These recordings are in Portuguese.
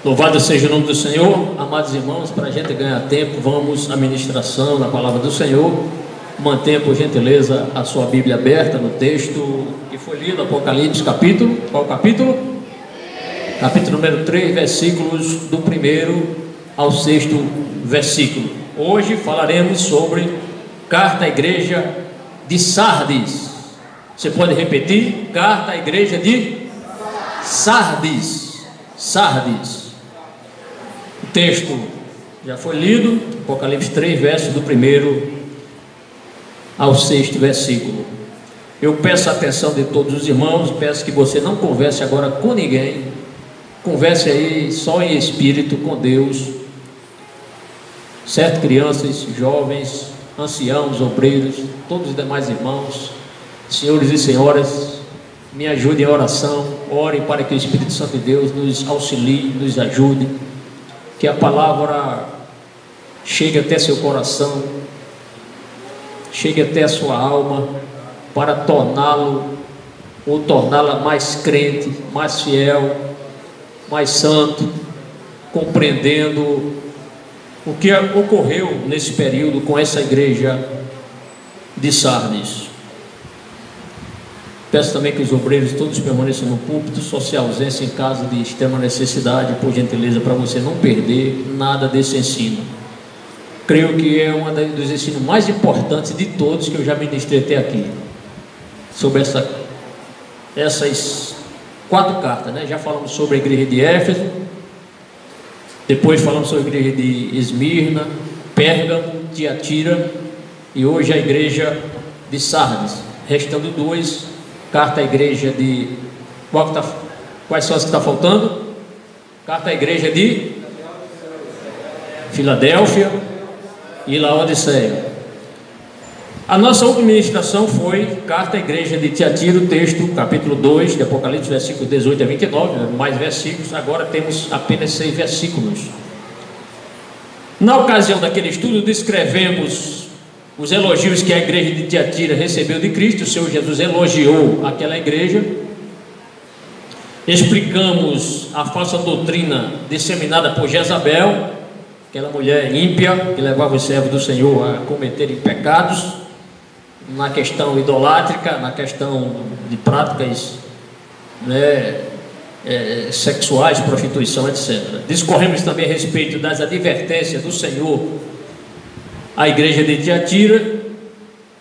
Louvado seja o nome do Senhor. Amados irmãos, para a gente ganhar tempo, vamos à ministração na palavra do Senhor. Mantenha, por gentileza, a sua Bíblia aberta no texto que foi lido, Apocalipse, capítulo. Qual capítulo? Capítulo número 3, versículos do 1º ao 6º versículo. Hoje falaremos sobre carta à igreja de Sardes. Você pode repetir? Carta à igreja de Sardes. Sardes. O texto já foi lido, Apocalipse 3, versos do 1º ao 6º versículo. Eu peço a atenção de todos os irmãos, peço que você não converse agora com ninguém, converse aí só em espírito com Deus, certo? Crianças, jovens, anciãos, obreiros, todos os demais irmãos, senhores e senhoras, me ajudem em oração, orem para que o Espírito Santo de Deus nos auxilie, nos ajude, que a palavra chegue até seu coração, chegue até a sua alma, para torná-lo ou torná-la mais crente, mais fiel, mais santo, compreendendo o que ocorreu nesse período com essa igreja de Sardes. Peço também que os obreiros todos permaneçam no púlpito, só se ausência em caso de extrema necessidade, por gentileza, para você não perder nada desse ensino. Creio que é um dos ensinos mais importantes de todos que eu já ministrei até aqui, sobre essas 4 cartas, né? Já falamos sobre a igreja de Éfeso, depois falamos sobre a igreja de Esmirna, Pérgamo, Tiatira e hoje a igreja de Sardes, restando 2. Carta à igreja de... Quais são as que está faltando? Carta à igreja de Filadélfia e Laodiceia. A nossa última ministração foi carta à igreja de Tiatira, o texto, capítulo 2, de Apocalipse, versículos 18 a 29, mais versículos. Agora temos apenas 6 versículos. Na ocasião daquele estudo, descrevemos os elogios que a igreja de Tiatira recebeu de Cristo. O Senhor Jesus elogiou aquela igreja. Explicamos a falsa doutrina disseminada por Jezabel, aquela mulher ímpia que levava os servos do Senhor a cometerem pecados na questão idolátrica, na questão de práticas, né, sexuais, prostituição, etc. Discorremos também a respeito das advertências do Senhor à igreja de Tiatira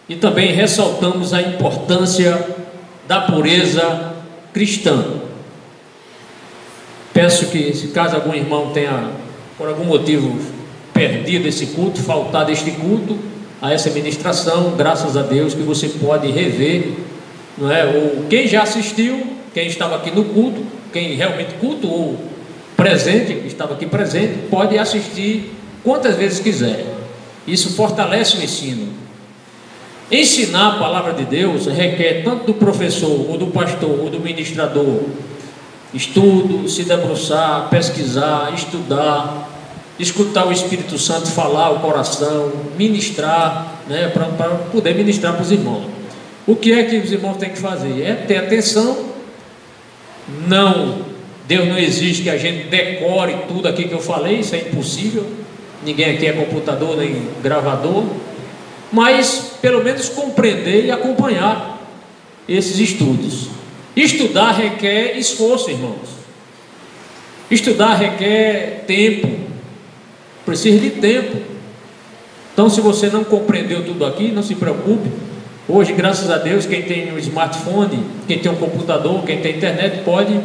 e também ressaltamos a importância da pureza cristã. Peço que, se caso algum irmão tenha por algum motivo perdido esse culto, faltado este culto, a essa ministração, graças a Deus que você pode rever, não é? Ou quem já assistiu, quem estava aqui no culto, quem realmente cultuou presente, que estava aqui presente, pode assistir quantas vezes quiser. Isso fortalece o ensino. Ensinar a palavra de Deus requer tanto do professor, ou do pastor, ou do ministrador, estudo, se debruçar, pesquisar, estudar, escutar o Espírito Santo falar ao coração, ministrar, né, para poder ministrar para os irmãos. O que é que os irmãos têm que fazer? É ter atenção. Não, Deus não exige que a gente decore tudo aqui que eu falei, isso é impossível. Ninguém aqui é computador nem gravador, mas pelo menos compreender e acompanhar esses estudos. Estudar requer esforço, irmãos. Estudar requer tempo, precisa de tempo. Então, se você não compreendeu tudo aqui, não se preocupe. Hoje, graças a Deus, quem tem um smartphone, quem tem um computador, quem tem internet, pode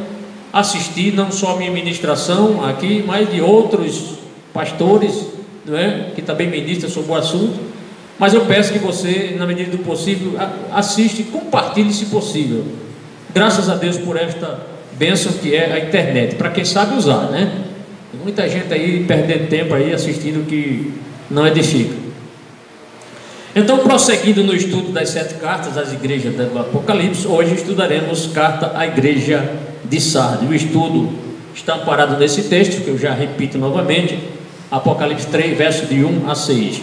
assistir não só a minha ministração aqui, mas de outros pastores, não é? Que também ministram sobre o assunto. Mas eu peço que você, na medida do possível, assista e compartilhe se possível. Graças a Deus por esta bênção que é a internet, para quem sabe usar, né? Tem muita gente aí perdendo tempo aí assistindo que não edifica. Então, prosseguindo no estudo das 7 cartas às igrejas do Apocalipse, hoje estudaremos carta à igreja de Sardes. O estudo está amparado nesse texto, que eu já repito novamente, Apocalipse 3, verso de 1 a 6.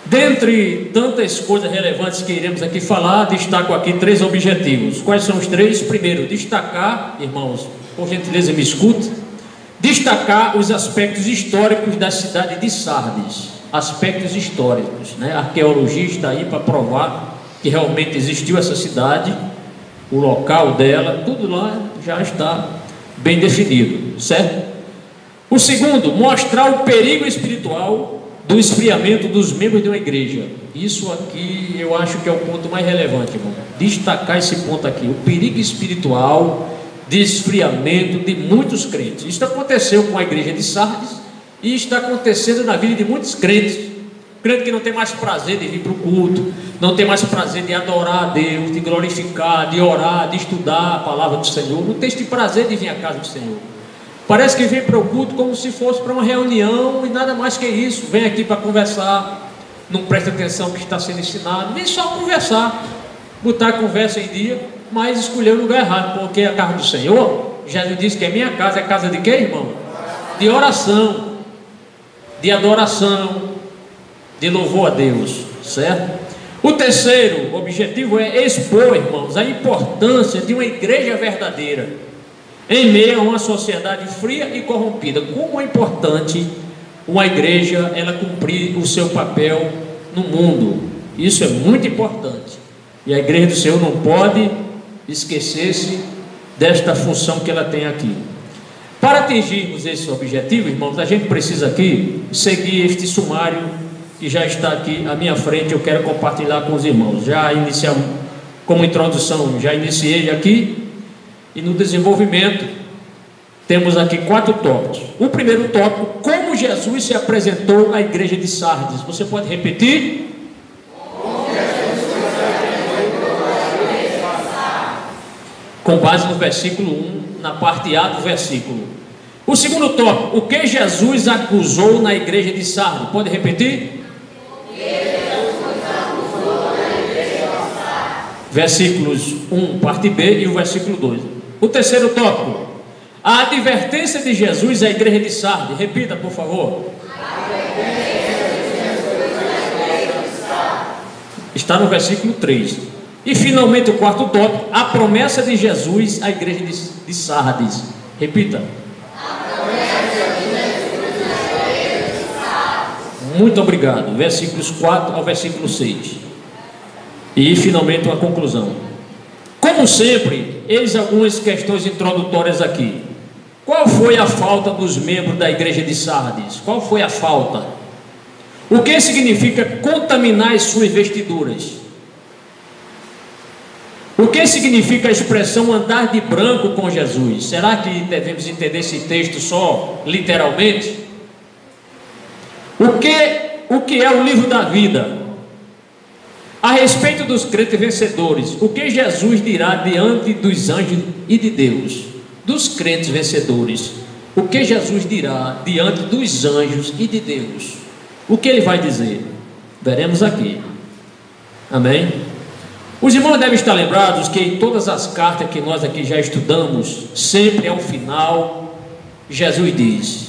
Dentre tantas coisas relevantes que iremos aqui falar, destaco aqui 3 objetivos. Quais são os 3? Primeiro, destacar, irmãos, por gentileza me escute, destacar os aspectos históricos da cidade de Sardes, aspectos históricos, né? A arqueologia está aí para provar que realmente existiu essa cidade, o local dela, tudo lá já está bem definido, certo? O segundo, mostrar o perigo espiritual do esfriamento dos membros de uma igreja. Isso aqui eu acho que é o ponto mais relevante, irmão. Destacar esse ponto aqui, o perigo espiritual de esfriamento de muitos crentes. Isso aconteceu com a igreja de Sardes e está acontecendo na vida de muitos crentes. Crente que não tem mais prazer de vir para o culto, não tem mais prazer de adorar a Deus, de glorificar, de orar, de estudar a palavra do Senhor, não tem este prazer de vir à casa do Senhor. Parece que vem para o culto como se fosse para uma reunião e nada mais que isso. Vem aqui para conversar, não presta atenção no que está sendo ensinado, vem só conversar, botar a conversa em dia, mas escolheu o lugar errado, porque a casa do Senhor, Jesus disse que é minha casa, é casa de quê, irmão? De oração, de adoração, de louvor a Deus, certo? O terceiro objetivo é expor, irmãos, a importância de uma igreja verdadeira em meio a uma sociedade fria e corrompida. Como é importante uma igreja ela cumprir o seu papel no mundo. Isso é muito importante. E a igreja do Senhor não pode esquecer-se desta função que ela tem aqui. Para atingirmos esse objetivo, irmãos, a gente precisa aqui seguir este sumário que já está aqui à minha frente. Eu quero compartilhar com os irmãos. Já iniciamos, como introdução, já iniciei aqui. E no desenvolvimento, temos aqui 4 tópicos. O primeiro tópico, como Jesus se apresentou à igreja de Sardes. Você pode repetir? Com base no versículo 1, na parte A do versículo. O segundo tópico, o que Jesus acusou na igreja de Sardes. Pode repetir? Versículos 1, parte B, e o versículo 2. O terceiro tópico, a advertência de Jesus à igreja de Sardes. Repita, por favor. Está no versículo 3. E finalmente o quarto tópico, a promessa de Jesus à igreja de Sardes. Repita. Muito obrigado. Versículos 4 ao versículo 6. E finalmente uma conclusão. Como sempre, eis algumas questões introdutórias aqui. Qual foi a falta dos membros da igreja de Sardes? Qual foi a falta? O que significa contaminar as suas vestiduras? O que significa a expressão andar de branco com Jesus? Será que devemos entender esse texto só literalmente? O que é o livro da vida? A respeito dos crentes vencedores, o que Jesus dirá diante dos anjos e de Deus? Dos crentes vencedores, o que Jesus dirá diante dos anjos e de Deus? O que ele vai dizer? Veremos aqui. Amém? Os irmãos devem estar lembrados que em todas as cartas que nós aqui já estudamos, sempre ao final, Jesus diz,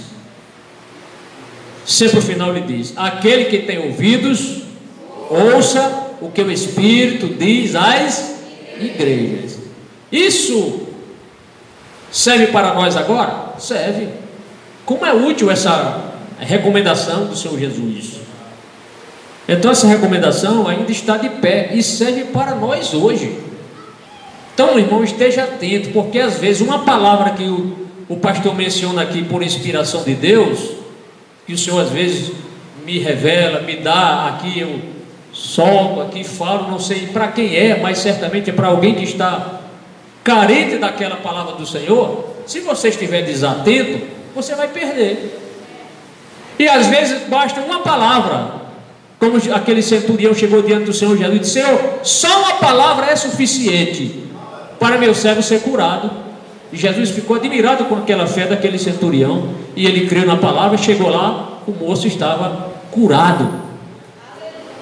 sempre ao final ele diz, aquele que tem ouvidos, ouça o que o Espírito diz às igrejas. Isso serve para nós agora? Serve. Como é útil essa recomendação do Senhor Jesus? Então essa recomendação ainda está de pé e serve para nós hoje. Então, irmão, esteja atento, porque às vezes uma palavra que o pastor menciona aqui por inspiração de Deus, que o Senhor às vezes me revela, me dá aqui, eu solto aqui, falo, não sei para quem é, mas certamente é para alguém que está carente daquela palavra do Senhor. Se você estiver desatento, você vai perder. E às vezes basta uma palavra, como aquele centurião chegou diante do Senhor Jesus e disse: Senhor, só uma palavra é suficiente para meu servo ser curado. E Jesus ficou admirado com aquela fé daquele centurião, e ele creu na palavra. Chegou lá, o moço estava curado,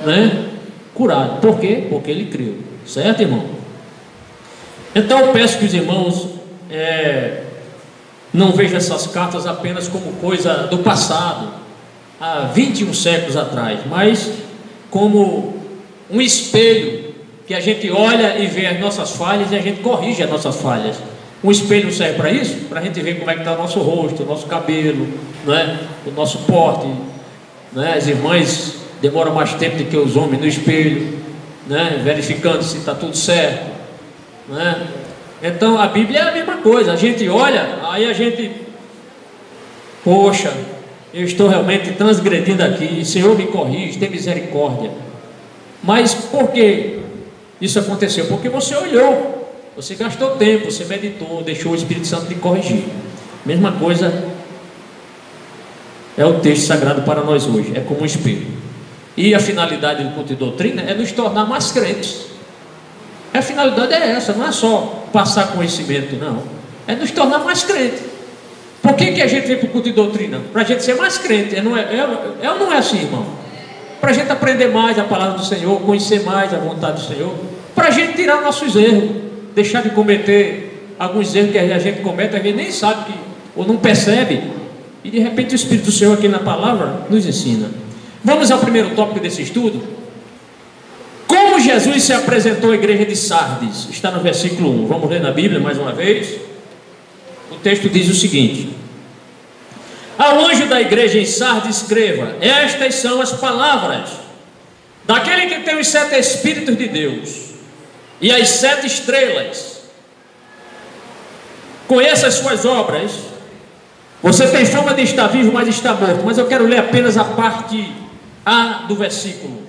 né? Curado. Por quê? Porque ele creu. Certo, irmão? Então eu peço que os irmãos não vejam essas cartas apenas como coisa do passado, há 21 séculos atrás, mas como um espelho que a gente olha e vê as nossas falhas e a gente corrige as nossas falhas. Um espelho serve para isso? Para a gente ver como é que está o nosso rosto, o nosso cabelo, não é? O nosso porte, não é? As irmãs demoram mais tempo do que os homens no espelho, né? Verificando se está tudo certo, não é? Então a Bíblia é a mesma coisa. A gente olha, aí a gente, poxa, eu estou realmente transgredindo aqui, Senhor me corrige, tem misericórdia. Mas por que isso aconteceu? Porque você olhou, você gastou tempo, você meditou, deixou o Espírito Santo lhe corrigir. Mesma coisa é o texto sagrado para nós hoje, é como um espelho. E a finalidade do culto e doutrina é nos tornar mais crentes. A finalidade é essa, não é só passar conhecimento, não, é nos tornar mais crentes. Por que a gente vem para o culto e doutrina? Para a gente ser mais crente, não é ou não é assim, irmão? Para a gente aprender mais a palavra do Senhor, conhecer mais a vontade do Senhor, para a gente tirar nossos erros, deixar de cometer alguns erros que a gente comete, a gente nem sabe que, ou não percebe, e de repente o Espírito do Senhor aqui na palavra nos ensina. Vamos ao primeiro tópico desse estudo. Como Jesus se apresentou à igreja de Sardes? Está no versículo 1, vamos ler na Bíblia mais uma vez. O texto diz o seguinte: ao anjo da igreja em Sardes escreva: estas são as palavras daquele que tem os 7 Espíritos de Deus e as 7 estrelas. Conheça as suas obras. Você tem fama de estar vivo, mas está morto. Mas eu quero ler apenas a parte A do versículo.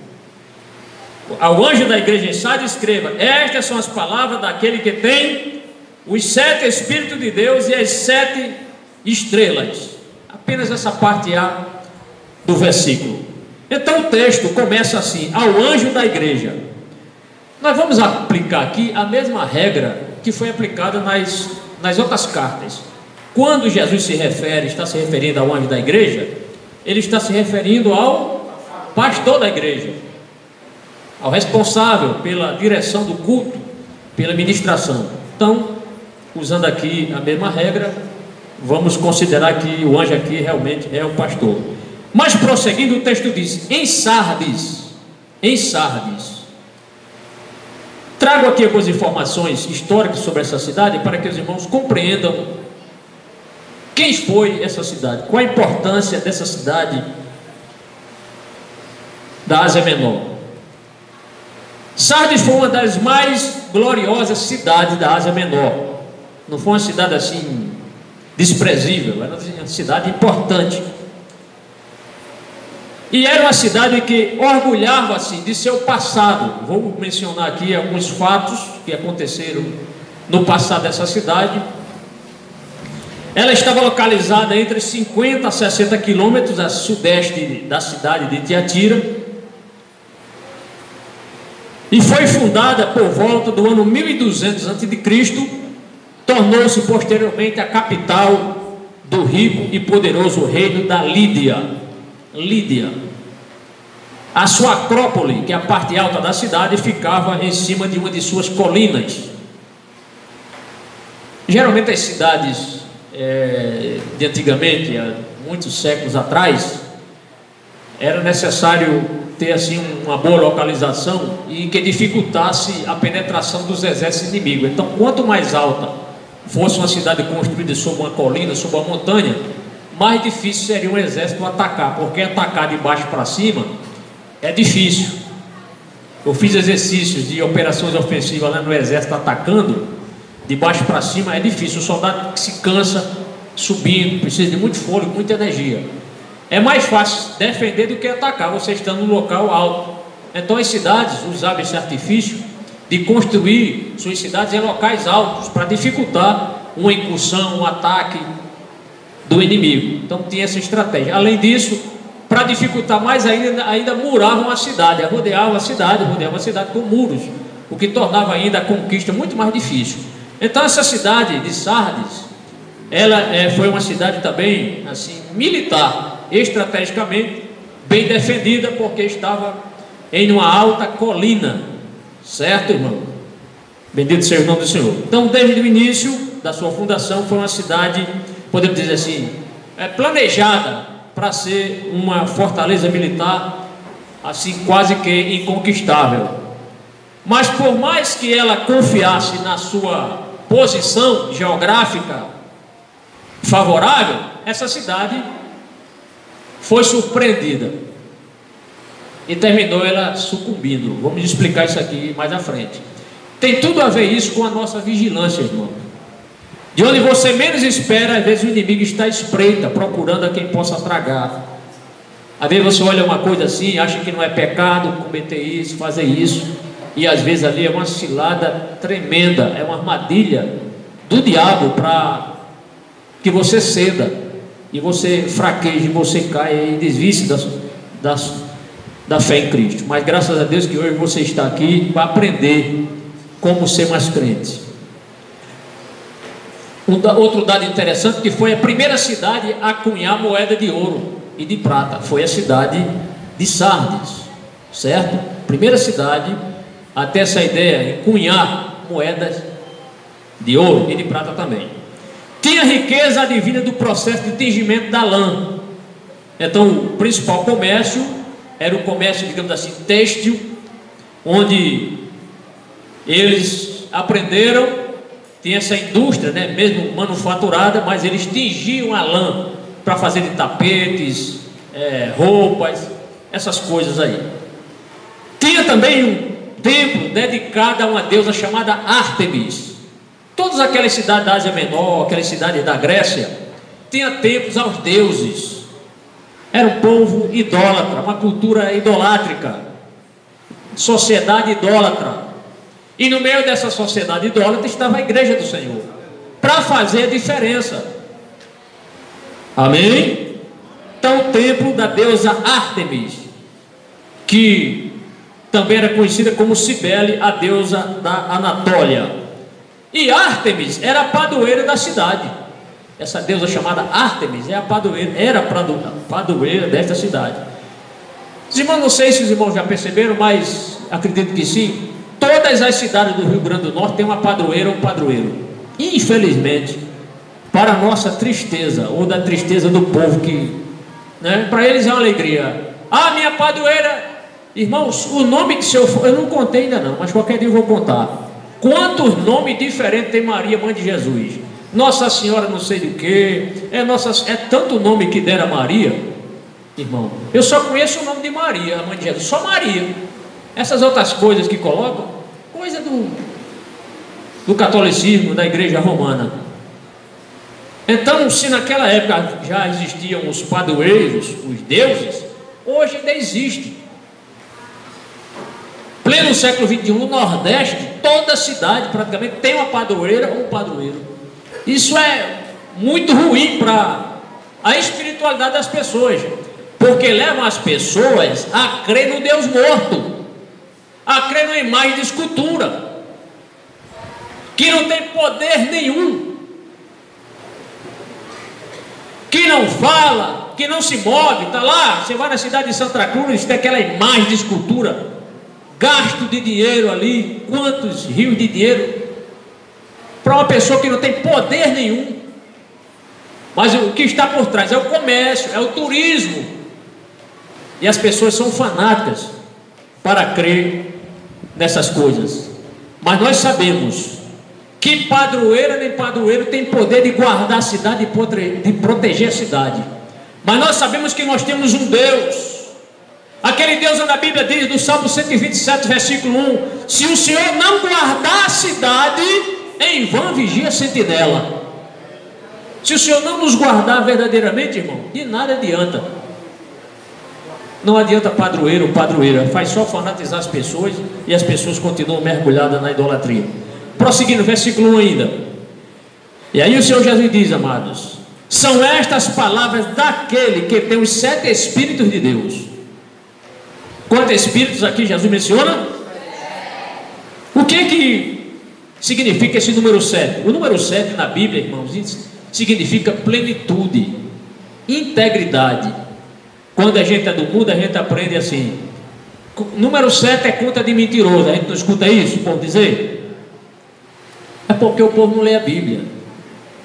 Ao anjo da igreja em Sardes escreva: estas são as palavras daquele que tem os 7 Espíritos de Deus e as 7 estrelas. Apenas essa parte A do versículo. Então o texto começa assim: ao anjo da igreja. Nós vamos aplicar aqui a mesma regra que foi aplicada nas outras cartas. Quando Jesus está se referindo ao anjo da igreja, ele está se referindo ao pastor da igreja, ao responsável pela direção do culto, pela ministração. Então, usando aqui a mesma regra, vamos considerar que o anjo aqui realmente é o pastor. Mas prosseguindo, o texto diz: em Sardes. Trago aqui algumas informações históricas sobre essa cidade para que os irmãos compreendam quem foi essa cidade, qual a importância dessa cidade da Ásia Menor. Sardes foi uma das mais gloriosas cidades da Ásia Menor. Não foi uma cidade assim desprezível, era uma cidade importante. E era uma cidade que orgulhava-se de seu passado. Vou mencionar aqui alguns fatos que aconteceram no passado dessa cidade. Ela estava localizada entre 50 a 60 quilômetros a sudeste da cidade de Tiatira. E foi fundada por volta do ano 1200 a.C., tornou-se posteriormente a capital do rico e poderoso reino da Lídia. A sua acrópole, que é a parte alta da cidade, ficava em cima de uma de suas colinas. Geralmente as cidades de antigamente, há muitos séculos atrás, era necessário ter assim uma boa localização e que dificultasse a penetração dos exércitos inimigos. Então, quanto mais alta fosse uma cidade construída sob uma colina, sob uma montanha, mais difícil seria um exército atacar, porque atacar de baixo para cima é difícil. Eu fiz exercícios de operações ofensivas lá no exército atacando. De baixo para cima é difícil, o soldado se cansa subindo, precisa de muito fôlego, muita energia. É mais fácil defender do que atacar, você estando no local alto. Então as cidades usavam esse artifício de construir suas cidades em locais altos, para dificultar uma incursão, um ataque do inimigo. Então tinha essa estratégia. Além disso, para dificultar mais ainda muravam a cidade, rodeavam a cidade com muros, o que tornava ainda a conquista muito mais difícil. Então essa cidade de Sardes, ela foi uma cidade também assim militar, estrategicamente bem defendida, porque estava em uma alta colina, certo, irmão? Bendito seja o nome do Senhor. Então, desde o início da sua fundação, foi uma cidade, podemos dizer assim, planejada para ser uma fortaleza militar, assim quase que inconquistável. Mas por mais que ela confiasse na sua posição geográfica favorável, essa cidade foi surpreendida e terminou ela sucumbindo. Vamos explicar isso aqui mais à frente. Tem tudo a ver isso com a nossa vigilância, irmão. De onde você menos espera, às vezes o inimigo está à espreita, procurando a quem possa tragar. Às vezes você olha uma coisa assim, acha que não é pecado cometer isso, fazer isso, e às vezes ali é uma cilada tremenda, é uma armadilha do diabo para que você ceda, e você fraqueje, você caia e desvie-se da fé em Cristo. Mas graças a Deus que hoje você está aqui para aprender como ser mais crente. Outro dado interessante, que foi a primeira cidade a cunhar moeda de ouro e de prata, foi a cidade de Sardes, certo? Primeira cidade a ter essa ideia em cunhar moedas de ouro e de prata também. Tinha riqueza advinda do processo de tingimento da lã. Então o principal comércio era o comércio, digamos assim, têxtil, onde eles aprenderam, tinha essa indústria, né, mesmo manufaturada, mas eles tingiam a lã para fazer de tapetes, roupas, essas coisas aí. Tinha também um templo dedicado a uma deusa chamada Ártemis. Todas aquelas cidades da Ásia Menor, aquelas cidades da Grécia, tinham templos aos deuses. Era um povo idólatra, uma cultura idolátrica, sociedade idólatra. E no meio dessa sociedade idólatra estava a igreja do Senhor, para fazer a diferença. Amém? Então o templo da deusa Ártemis, que também era conhecida como Cibele, a deusa da Anatólia. E Ártemis era a padroeira da cidade. Essa deusa chamada Ártemis era a padroeira desta cidade. Os irmãos, não sei se os irmãos já perceberam, mas acredito que sim. Todas as cidades do Rio Grande do Norte têm uma padroeira ou um padroeiro. Infelizmente, para a nossa tristeza, ou da tristeza do povo que, né, para eles é uma alegria. Ah, minha padroeira. Irmãos, o nome que eu não contei ainda não, mas qualquer dia eu vou contar. Quantos nomes diferentes tem Maria, mãe de Jesus? Nossa Senhora não sei do que, é tanto nome que deram a Maria, irmão. Eu só conheço o nome de Maria, a mãe de Jesus, só Maria. Essas outras coisas que colocam, coisa do catolicismo, da igreja romana. Então, se naquela época já existiam os padroeiros, os deuses, hoje ainda existe. Pleno século XXI, no Nordeste, toda cidade praticamente tem uma padroeira ou um padroeiro. Isso é muito ruim para a espiritualidade das pessoas, porque levam as pessoas a crer no Deus morto, a crer numa imagem de escultura, que não tem poder nenhum, que não fala, que não se move. Está lá, você vai na cidade de Santa Cruz, tem aquela imagem de escultura, gasto de dinheiro ali, quantos rios de dinheiro, para uma pessoa que não tem poder nenhum. Mas o que está por trás é o comércio, é o turismo, e as pessoas são fanáticas para crer nessas coisas. Mas nós sabemos que padroeira nem padroeiro tem poder de guardar a cidade e de proteger a cidade. Mas nós sabemos que nós temos um Deus. Aquele Deus onde a Bíblia diz, no Salmo 127, versículo 1: se o Senhor não guardar a cidade, em vão vigia a sentinela. Se o Senhor não nos guardar verdadeiramente, irmão, de nada adianta. Não adianta padroeiro ou padroeira, faz só fanatizar as pessoas, e as pessoas continuam mergulhadas na idolatria. Prosseguindo, versículo 1 ainda. E aí o Senhor Jesus diz, amados: são estas palavras daquele que tem os 7 Espíritos de Deus. Quantos Espíritos aqui Jesus menciona? O que significa esse número 7? O número 7 na Bíblia, irmãos, significa plenitude, integridade. Quando a gente é do mundo, a gente aprende assim. Número 7 é conta de mentiroso. A gente não escuta isso, o povo dizer? É porque o povo não lê a Bíblia.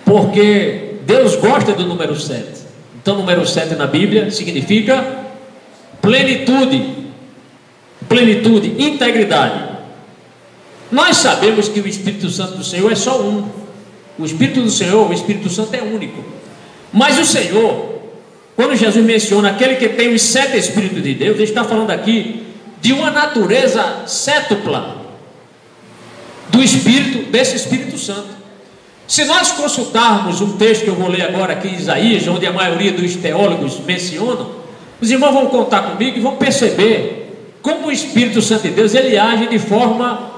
Porque Deus gosta do número 7. Então, número 7 na Bíblia significa plenitude, integridade. Nós sabemos que o Espírito Santo do Senhor é só um. O Espírito do Senhor, o Espírito Santo é único. Mas o Senhor, quando Jesus menciona aquele que tem os 7 Espíritos de Deus, ele está falando aqui de uma natureza sétupla do Espírito, desse Espírito Santo. Se nós consultarmos um texto que eu vou ler agora aqui em Isaías, onde a maioria dos teólogos mencionam, os irmãos vão contar comigo e vão perceber como o Espírito Santo de Deus, ele age de forma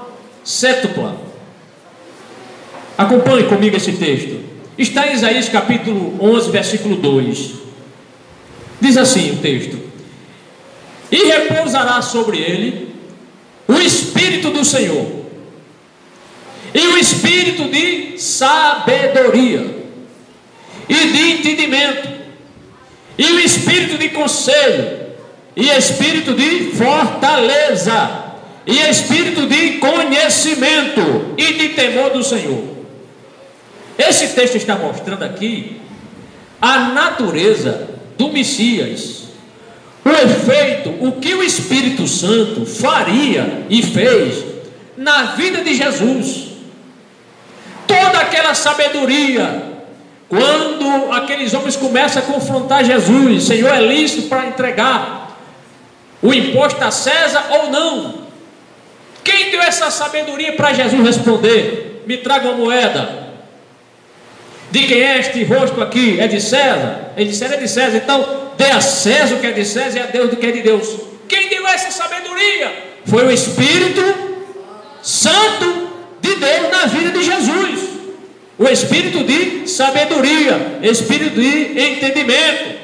sétupla. Acompanhe comigo esse texto. Está em Isaías capítulo 11, versículo 2. Diz assim o texto: e repousará sobre ele o Espírito do Senhor, e o Espírito de sabedoria e de entendimento, e o Espírito de conselho, e Espírito de fortaleza, e Espírito de conhecimento e de temor do Senhor. Esse texto está mostrando aqui a natureza do Messias, o efeito, o que o Espírito Santo faria e fez na vida de Jesus. Toda aquela sabedoria, quando aqueles homens começam a confrontar Jesus: Senhor, é lícito para entregar o imposto a César ou não? Quem deu essa sabedoria para Jesus responder: me traga uma moeda. De quem é este rosto aqui? É de César? Ele disse: é de César. Então dê a César o que é de César e a Deus o que é de Deus. Quem deu essa sabedoria? Foi o Espírito Santo de Deus na vida de Jesus. O Espírito de sabedoria, Espírito de entendimento.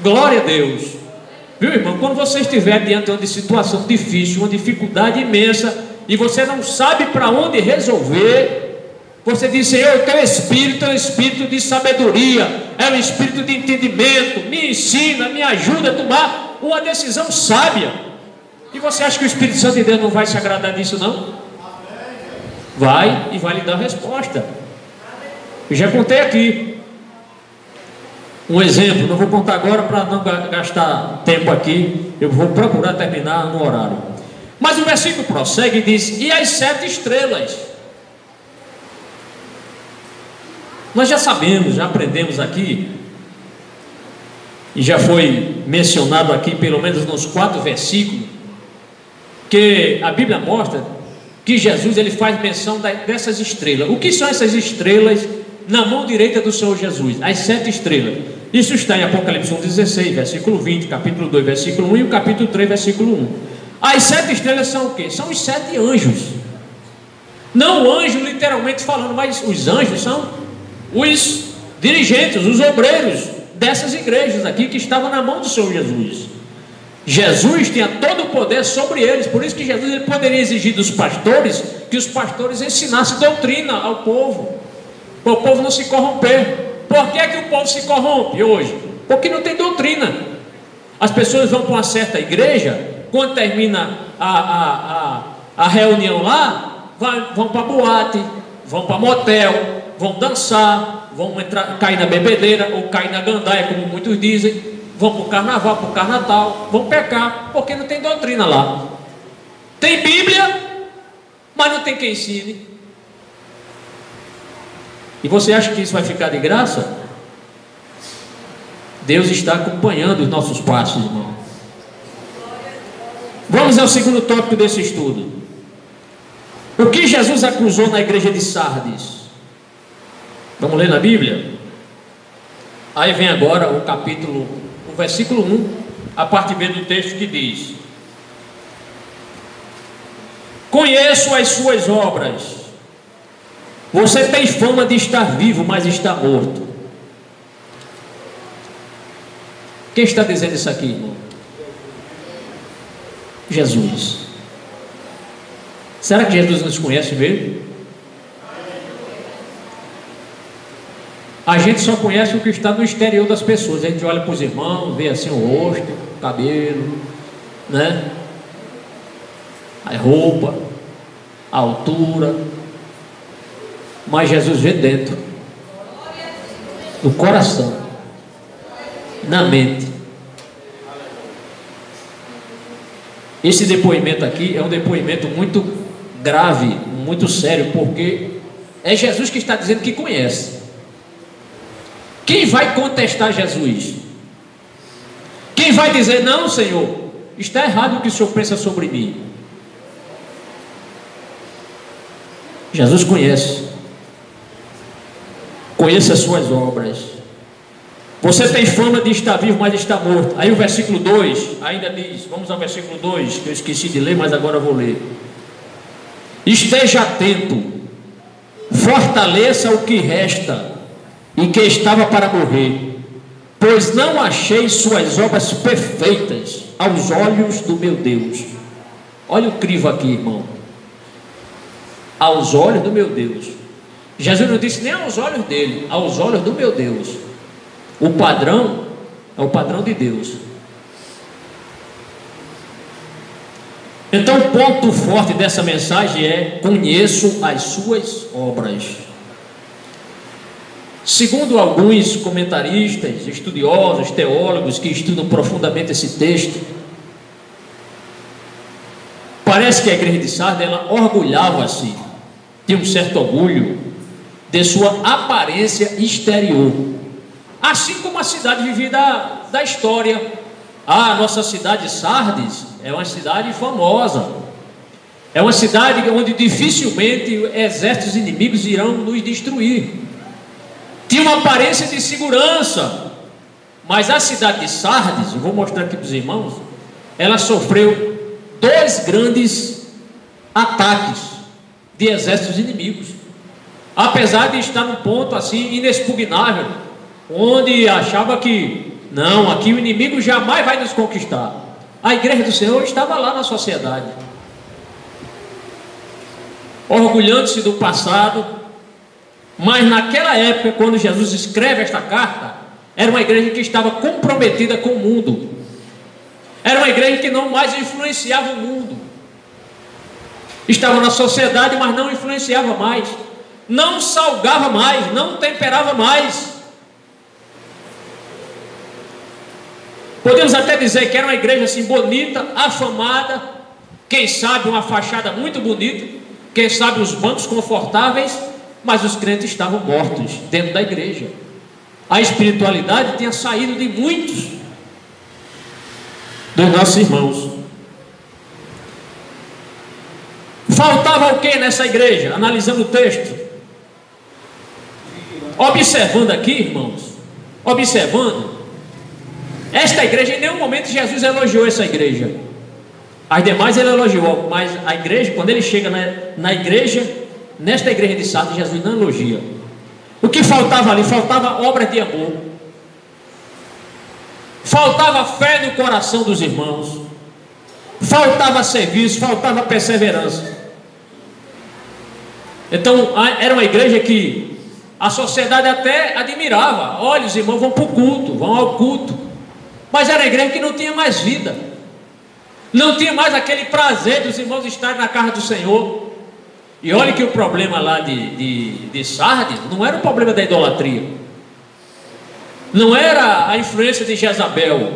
Glória a Deus. Viu, irmão? Quando você estiver diante de uma situação difícil, uma dificuldade imensa, e você não sabe para onde resolver, você diz: Senhor, o teu Espírito é um Espírito de sabedoria, é um Espírito de entendimento, me ensina, me ajuda a tomar uma decisão sábia. E você acha que o Espírito Santo de Deus não vai se agradar disso, não? Vai, e vai lhe dar a resposta. Eu já contei aqui um exemplo, não vou contar agora para não gastar tempo aqui, eu vou procurar terminar no horário. Mas o versículo prossegue e diz: e as 7 estrelas. Nós já sabemos, já aprendemos aqui, e já foi mencionado aqui pelo menos nos 4 versículos, que a Bíblia mostra que Jesus, ele faz menção dessas estrelas. O que são essas estrelas na mão direita do Senhor Jesus? As 7 estrelas. Isso está em Apocalipse 1,16, versículo 20, capítulo 2, versículo 1 e o capítulo 3, versículo 1. As 7 estrelas são o quê? São os 7 anjos. Não o anjo literalmente falando, mas os anjos são os dirigentes, os obreiros dessas igrejas aqui que estavam na mão do Senhor Jesus. Jesus tinha todo o poder sobre eles, por isso que Jesus, ele poderia exigir dos pastores que os pastores ensinassem doutrina ao povo, para o povo não se corromper. Por que é que o povo se corrompe hoje? Porque não tem doutrina. As pessoas vão para uma certa igreja, quando termina a reunião lá, vão para boate, vão para motel, vão dançar, vão cair na bebedeira ou cair na gandaia, como muitos dizem, vão para o carnaval, para o carnatal, vão pecar, porque não tem doutrina lá. Tem Bíblia, mas não tem quem ensine. E você acha que isso vai ficar de graça? Deus está acompanhando os nossos passos, irmão. Vamos ao segundo tópico desse estudo. O que Jesus acusou na igreja de Sardes? Vamos ler na Bíblia? Aí vem agora o versículo 1, a parte B do texto, que diz: conheço as suas obras. Você tem fama de estar vivo, mas está morto. Quem está dizendo isso aqui, irmão? Jesus. Será que Jesus nos conhece mesmo? A gente só conhece o que está no exterior das pessoas. A gente olha para os irmãos, vê assim o rosto, o cabelo, né? A roupa, a altura. Mas Jesus vê dentro, no coração, na mente. Esse depoimento aqui é um depoimento muito grave, muito sério, porque É Jesus que está dizendo que conhece. Quem vai contestar Jesus? Quem vai dizer, não, Senhor, está errado o que o Senhor pensa sobre mim? Jesus conhece. Conheça as suas obras. Você tem fama de estar vivo, mas está morto. Aí o versículo 2 ainda diz, vamos ao versículo 2, que eu esqueci de ler, mas agora eu vou ler. Esteja atento, fortaleça o que resta e que estava para morrer, pois não achei suas obras perfeitas aos olhos do meu Deus. Olha o crivo aqui, irmão. Aos olhos do meu Deus. Jesus não disse nem aos olhos dele, aos olhos do meu Deus. O padrão é o padrão de Deus. Então o ponto forte dessa mensagem é: conheço as suas obras. Segundo alguns comentaristas, estudiosos, teólogos que estudam profundamente esse texto, parece que a igreja de Sardes, ela orgulhava-se, tinha um certo orgulho de sua aparência exterior, assim como a cidade vivia da história. A nossa cidade Sardes é uma cidade famosa, é uma cidade onde dificilmente exércitos inimigos irão nos destruir. Tinha uma aparência de segurança, mas a cidade de Sardes, eu vou mostrar aqui para os irmãos, ela sofreu 2 grandes ataques de exércitos inimigos, apesar de estar num ponto assim inexpugnável, onde achava que não, aqui o inimigo jamais vai nos conquistar. A igreja do Senhor estava lá na sociedade, orgulhando-se do passado. Mas naquela época, quando Jesus escreve esta carta, era uma igreja que estava comprometida com o mundo, era uma igreja que não mais influenciava o mundo, estava na sociedade, mas não influenciava mais, não salgava mais, não temperava mais. Podemos até dizer que era uma igreja assim bonita, afamada, quem sabe uma fachada muito bonita, quem sabe os bancos confortáveis, mas os crentes estavam mortos dentro da igreja. A espiritualidade tinha saído de muitos dos nossos irmãos. Faltava o que nessa igreja? Analisando o texto, observando aqui, irmãos, observando, esta igreja, em nenhum momento Jesus elogiou essa igreja. As demais ele elogiou, mas a igreja, quando ele chega na igreja, nesta igreja de Sardes, Jesus não elogia. O que faltava ali? Faltava obras de amor, faltava fé no coração dos irmãos, faltava serviço, faltava perseverança. Então era uma igreja que a sociedade até admirava. Olha, os irmãos vão para o culto, vão ao culto, mas era uma igreja que não tinha mais vida, não tinha mais aquele prazer dos irmãos estarem na casa do Senhor. E olha que o problema lá de Sardes não era o problema da idolatria, não era a influência de Jezabel,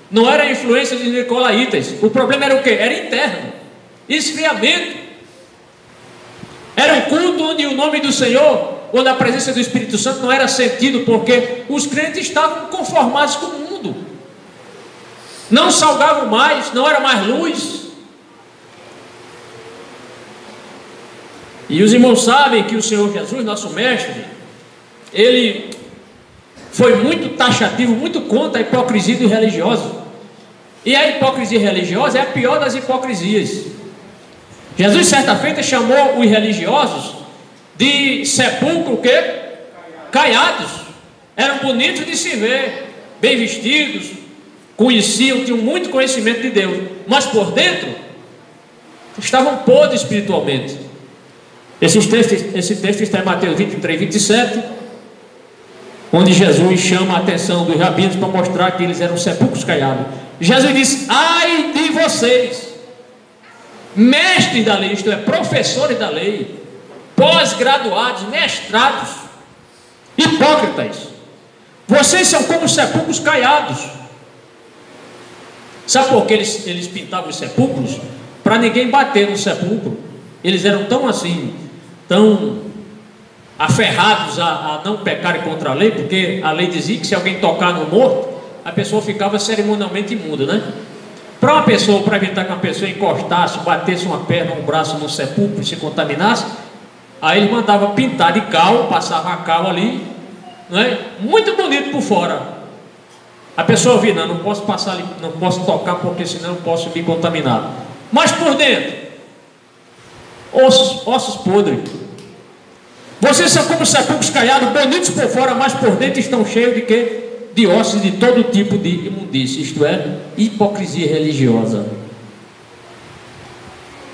não era a influência de Nicolaitas. O problema era o que? Era interno, esfriamento. Era um culto onde o nome do Senhor, onde a presença do Espírito Santo não era sentido, porque os crentes estavam conformados com o mundo, não salgavam mais, não era mais luz. E os irmãos sabem que o Senhor Jesus, nosso mestre, ele foi muito taxativo, muito contra a hipocrisia dos religiosos. E a hipocrisia religiosa é a pior das hipocrisias. Jesus certa feita chamou os religiosos de sepulcro o quê? Caiados. Eram bonitos de se ver, bem vestidos, conheciam, tinham muito conhecimento de Deus, mas por dentro estavam podres espiritualmente. Esse texto está em Mateus 23, 27, onde Jesus chama a atenção dos rabinos para mostrar que eles eram sepulcros caiados. Jesus disse: ai de vocês, mestres da lei, isto é, professores da lei, pós-graduados, mestrados, hipócritas, vocês são como sepulcros caiados. Sabe por que eles pintavam os sepulcros? Para ninguém bater no sepulcro. Eles eram tão assim, tão aferrados a não pecarem contra a lei, porque a lei dizia que se alguém tocar no morto, a pessoa ficava cerimonialmente imunda, né? Para evitar que uma pessoa encostasse, batesse uma perna ou um braço no sepulcro e se contaminasse, aí ele mandava pintar de cal, passava a cal ali, não é? Muito bonito por fora. A pessoa via, não posso passar ali, não posso tocar, porque senão eu posso me contaminar. Mas por dentro, ossos podres. Vocês são como sepulcros caiados, bonitos por fora, mas por dentro estão cheios de quê? De ossos de todo tipo de imundícia, isto é, hipocrisia religiosa.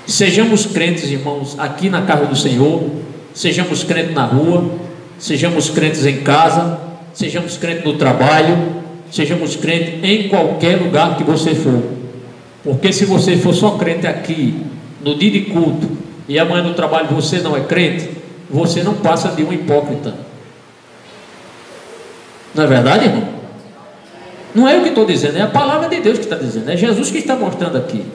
Sejamos crentes, irmãos, aqui na casa do Senhor, sejamos crentes na rua, sejamos crentes em casa, sejamos crentes no trabalho, sejamos crentes em qualquer lugar que você for. Porque se você for só crente aqui, no dia de culto, e amanhã no trabalho você não é crente, você não passa de um hipócrita. Não é verdade, irmão? Não é eu que estou dizendo, é a palavra de Deus que está dizendo, é Jesus que está mostrando aqui.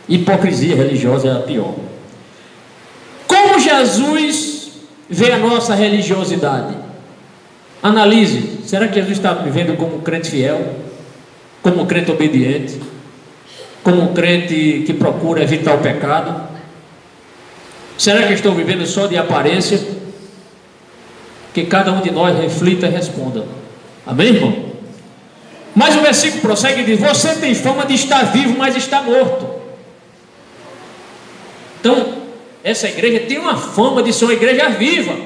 Hipocrisia religiosa é a pior. Como Jesus vê a nossa religiosidade? Analise, será que Jesus está me vendo como um crente fiel? Como um crente obediente? Como um crente que procura evitar o pecado? Será que eu estou vivendo só de aparência? Que cada um de nós reflita e responda. Amém, irmão? Mas o versículo prossegue e diz: você tem fama de estar vivo, mas está morto. Então, essa igreja tem uma fama de ser uma igreja viva.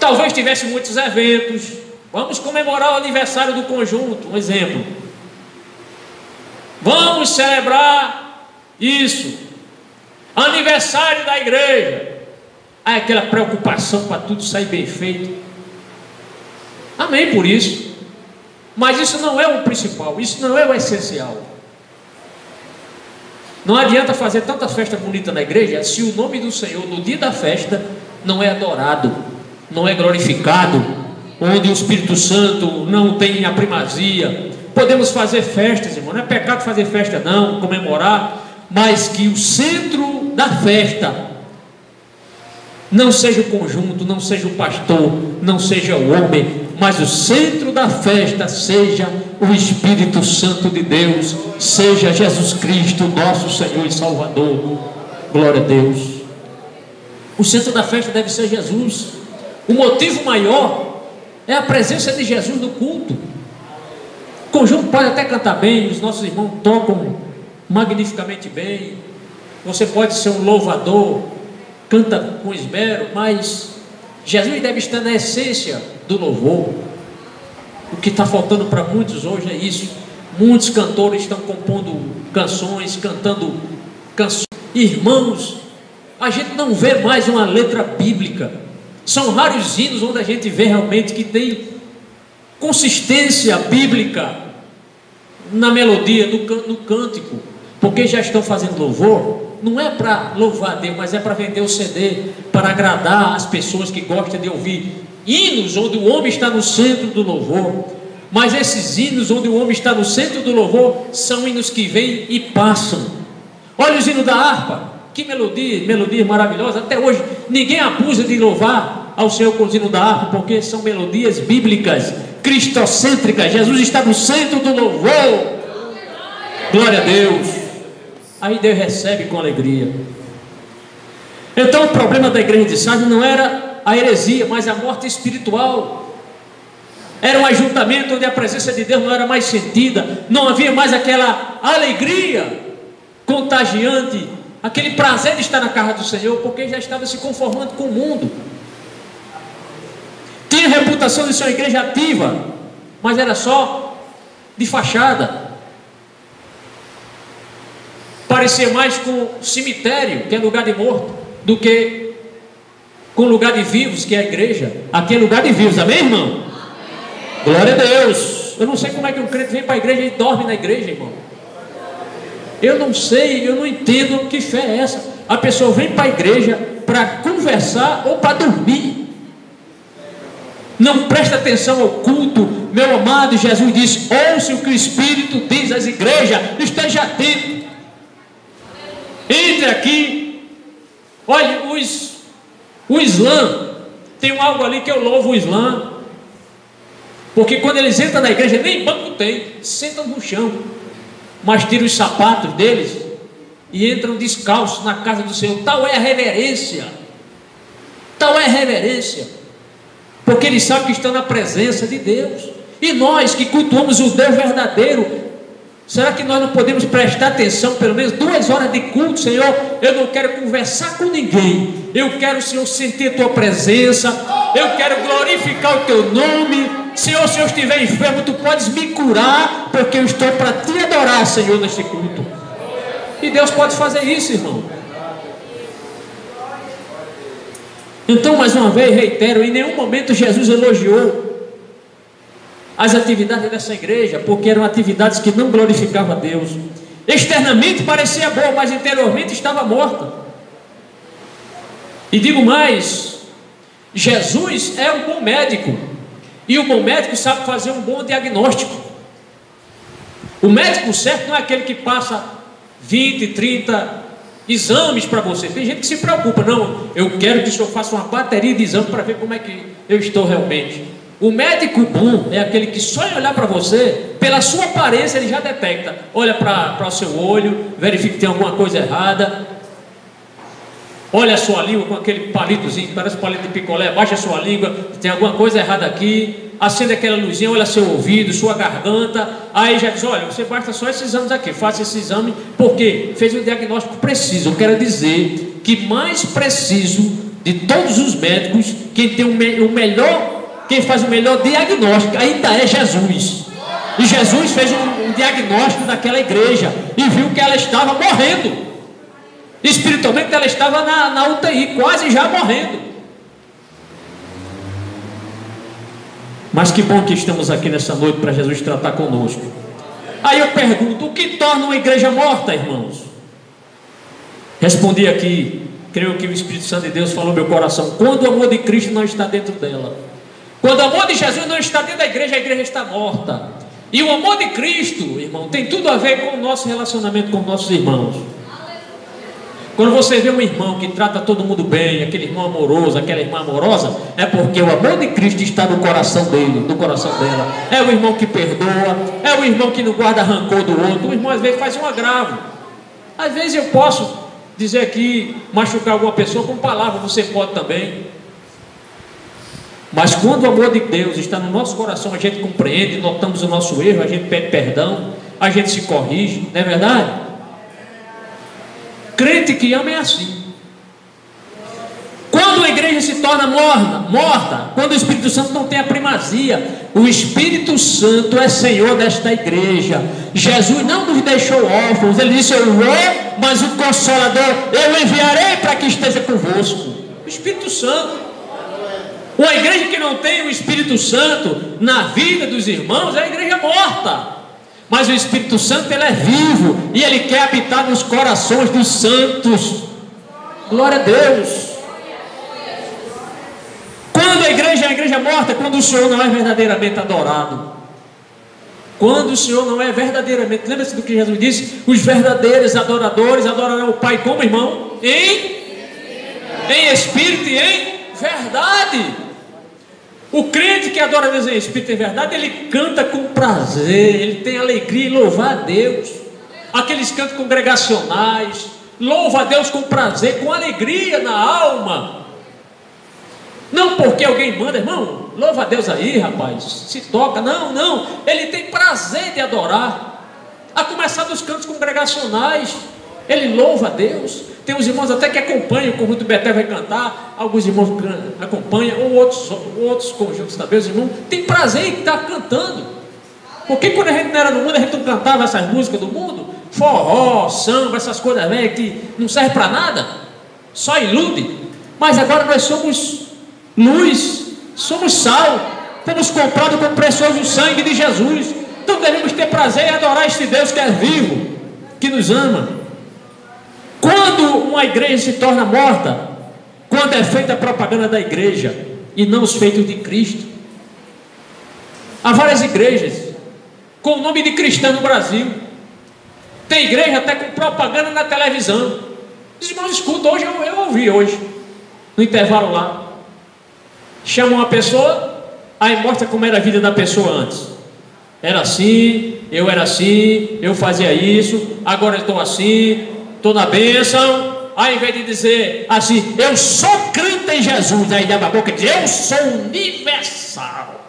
Talvez tivesse muitos eventos. Vamos comemorar o aniversário do conjunto, um exemplo. Vamos celebrar isso, aniversário da igreja. Aí aquela preocupação para tudo sair bem feito. Amém por isso. Mas isso não é o principal, isso não é o essencial. Não adianta fazer tanta festa bonita na igreja se o nome do Senhor no dia da festa não é adorado, não é glorificado, onde o Espírito Santo não tem a primazia. Podemos fazer festas, irmão, não é pecado fazer festa não, comemorar, mas que o centro da festa não seja o conjunto, não seja o pastor, não seja o homem, mas o centro da festa seja o Espírito Santo de Deus, seja Jesus Cristo, nosso Senhor e Salvador. Glória a Deus. O centro da festa deve ser Jesus. O motivo maior é a presença de Jesus no culto. O conjunto pode até cantar bem, os nossos irmãos tocam magnificamente bem, você pode ser um louvador, canta com esmero, mas Jesus deve estar na essência do louvor. O que está faltando para muitos hoje é isso. Muitos cantores estão compondo canções, cantando canções. Irmãos, a gente não vê mais uma letra bíblica. São raros hinos onde a gente vê realmente que tem consistência bíblica na melodia, no cântico, porque já estão fazendo louvor. Não é para louvar a Deus, mas é para vender o CD, para agradar as pessoas que gostam de ouvir hinos onde o homem está no centro do louvor. Mas esses hinos onde o homem está no centro do louvor são hinos que vêm e passam. Olha os hinos da harpa, que melodia maravilhosa. Até hoje ninguém abusa de louvar ao Senhor com os hinos da harpa, porque são melodias bíblicas, cristocêntricas. Jesus está no centro do louvor. Glória a Deus. Aí Deus recebe com alegria. Então o problema da igreja de Sardes não era a heresia, mas a morte espiritual. Era um ajuntamento onde a presença de Deus não era mais sentida, não havia mais aquela alegria contagiante, aquele prazer de estar na casa do Senhor, porque já estava se conformando com o mundo. Tinha a reputação de ser uma igreja ativa, mas era só de fachada. Parecia mais com cemitério, que é lugar de morto, do que com lugar de vivos, que é a igreja. Aqui é lugar de vivos, amém, irmão? Amém. Glória a Deus. Eu não sei como é que um crente vem para a igreja e dorme na igreja, irmão. Eu não sei, eu não entendo que fé é essa. A pessoa vem para a igreja para conversar ou para dormir. Não presta atenção ao culto. Meu amado, Jesus disse: ouça o que o Espírito diz às igrejas, esteja atento. Entre aqui. Olha, o Islã Tem algo ali que eu louvo o Islã, porque quando eles entram na igreja, nem banco tem, sentam no chão, mas tiram os sapatos deles e entram descalços na casa do Senhor. Tal é a reverência, tal é a reverência, porque eles sabem que estão na presença de Deus. E nós que cultuamos o Deus verdadeiro, será que nós não podemos prestar atenção, pelo menos 2 horas de culto? Senhor, eu não quero conversar com ninguém, eu quero, Senhor, sentir a tua presença, eu quero glorificar o teu nome. Senhor, se eu estiver enfermo, tu podes me curar, porque eu estou para te adorar, Senhor, neste culto. E Deus pode fazer isso, irmão. Então, mais uma vez, reitero, em nenhum momento Jesus elogiou as atividades dessa igreja, porque eram atividades que não glorificavam a Deus. Externamente parecia boa, mas interiormente estava morta. E digo mais, Jesus é um bom médico, e o bom médico sabe fazer um bom diagnóstico. O médico certo não é aquele que passa 20, 30 exames para você. Tem gente que se preocupa, não, eu quero que o senhor faça uma bateria de exames para ver como é que eu estou realmente. O médico bom é aquele que só em olhar para você, pela sua aparência ele já detecta. Olha para o seu olho, verifica que tem alguma coisa errada, olha a sua língua com aquele palitozinho, parece palito de picolé, baixa a sua língua, tem alguma coisa errada aqui, acende aquela luzinha, olha seu ouvido, sua garganta, aí já diz, olha, você basta só esses exames aqui, faça esse exame, porque fez um diagnóstico preciso. Eu quero dizer que mais preciso de todos os médicos, quem tem o melhor, quem faz o melhor diagnóstico ainda é Jesus. E Jesus fez um diagnóstico daquela igreja e viu que ela estava morrendo. Espiritualmente ela estava na UTI, quase já morrendo. Mas que bom que estamos aqui nessa noite para Jesus tratar conosco. Aí eu pergunto, o que torna uma igreja morta, irmãos? Respondi aqui, creio que o Espírito Santo de Deus falou no meu coração: quando o amor de Cristo não está dentro dela. Quando o amor de Jesus não está dentro da igreja, a igreja está morta. E o amor de Cristo, irmão, tem tudo a ver com o nosso relacionamento com nossos irmãos. Quando você vê um irmão que trata todo mundo bem, aquele irmão amoroso, aquela irmã amorosa, é porque o amor de Cristo está no coração dele, no coração dela. É o irmão que perdoa, é o irmão que não guarda rancor do outro. O irmão às vezes faz um agravo. Às vezes eu posso dizer aqui, machucar alguma pessoa com palavra, você pode também. Mas quando o amor de Deus está no nosso coração, a gente compreende, notamos o nosso erro, a gente pede perdão, a gente se corrige, não é verdade? Crente que ama é assim. Quando a igreja se torna morta, quando o Espírito Santo não tem a primazia, o Espírito Santo é Senhor desta igreja. Jesus não nos deixou órfãos, ele disse: eu vou, mas o Consolador eu enviarei para que esteja convosco. O Espírito Santo. Uma igreja que não tem o Espírito Santo na vida dos irmãos é a igreja morta. Mas o Espírito Santo, ele é vivo e ele quer habitar nos corações dos santos. Glória a Deus. Quando a igreja é a igreja morta, quando o Senhor não é verdadeiramente adorado. Quando o Senhor não é verdadeiramente, lembra-se do que Jesus disse: os verdadeiros adoradores adorarão o Pai como, irmão? Em espírito e em verdade. O crente que adora Deus em espírito e em verdade, ele canta com prazer, ele tem alegria em louvar a Deus. Aqueles cantos congregacionais, louva a Deus com prazer, com alegria na alma. Não porque alguém manda, irmão, louva a Deus aí, rapaz, se toca. Não, ele tem prazer de adorar. A começar dos cantos congregacionais, ele louva a Deus. Tem uns irmãos até que acompanham, o conjunto Betel vai cantar, alguns irmãos acompanham, ou outros conjuntos também. Os irmãos têm prazer em estar cantando. Porque quando a gente não era no mundo, a gente não cantava essas músicas do mundo, forró, samba, essas coisas velhas que não servem para nada, só ilude. Mas agora nós somos luz, somos sal, fomos comprados com o precioso sangue de Jesus. Então devemos ter prazer em adorar este Deus que é vivo, que nos ama. Quando uma igreja se torna morta, quando é feita a propaganda da igreja e não os feitos de Cristo. Há várias igrejas com o nome de cristã no Brasil. Tem igreja até com propaganda na televisão. Os irmãos escutam, hoje eu ouvi hoje, no intervalo lá. Chama uma pessoa, aí mostra como era a vida da pessoa antes. Era assim, eu era assim, eu fazia isso, agora eu estou assim, estou na bênção. Aí, ao invés de dizer assim, eu sou crente em Jesus, aí dá a boca e diz, eu sou universal.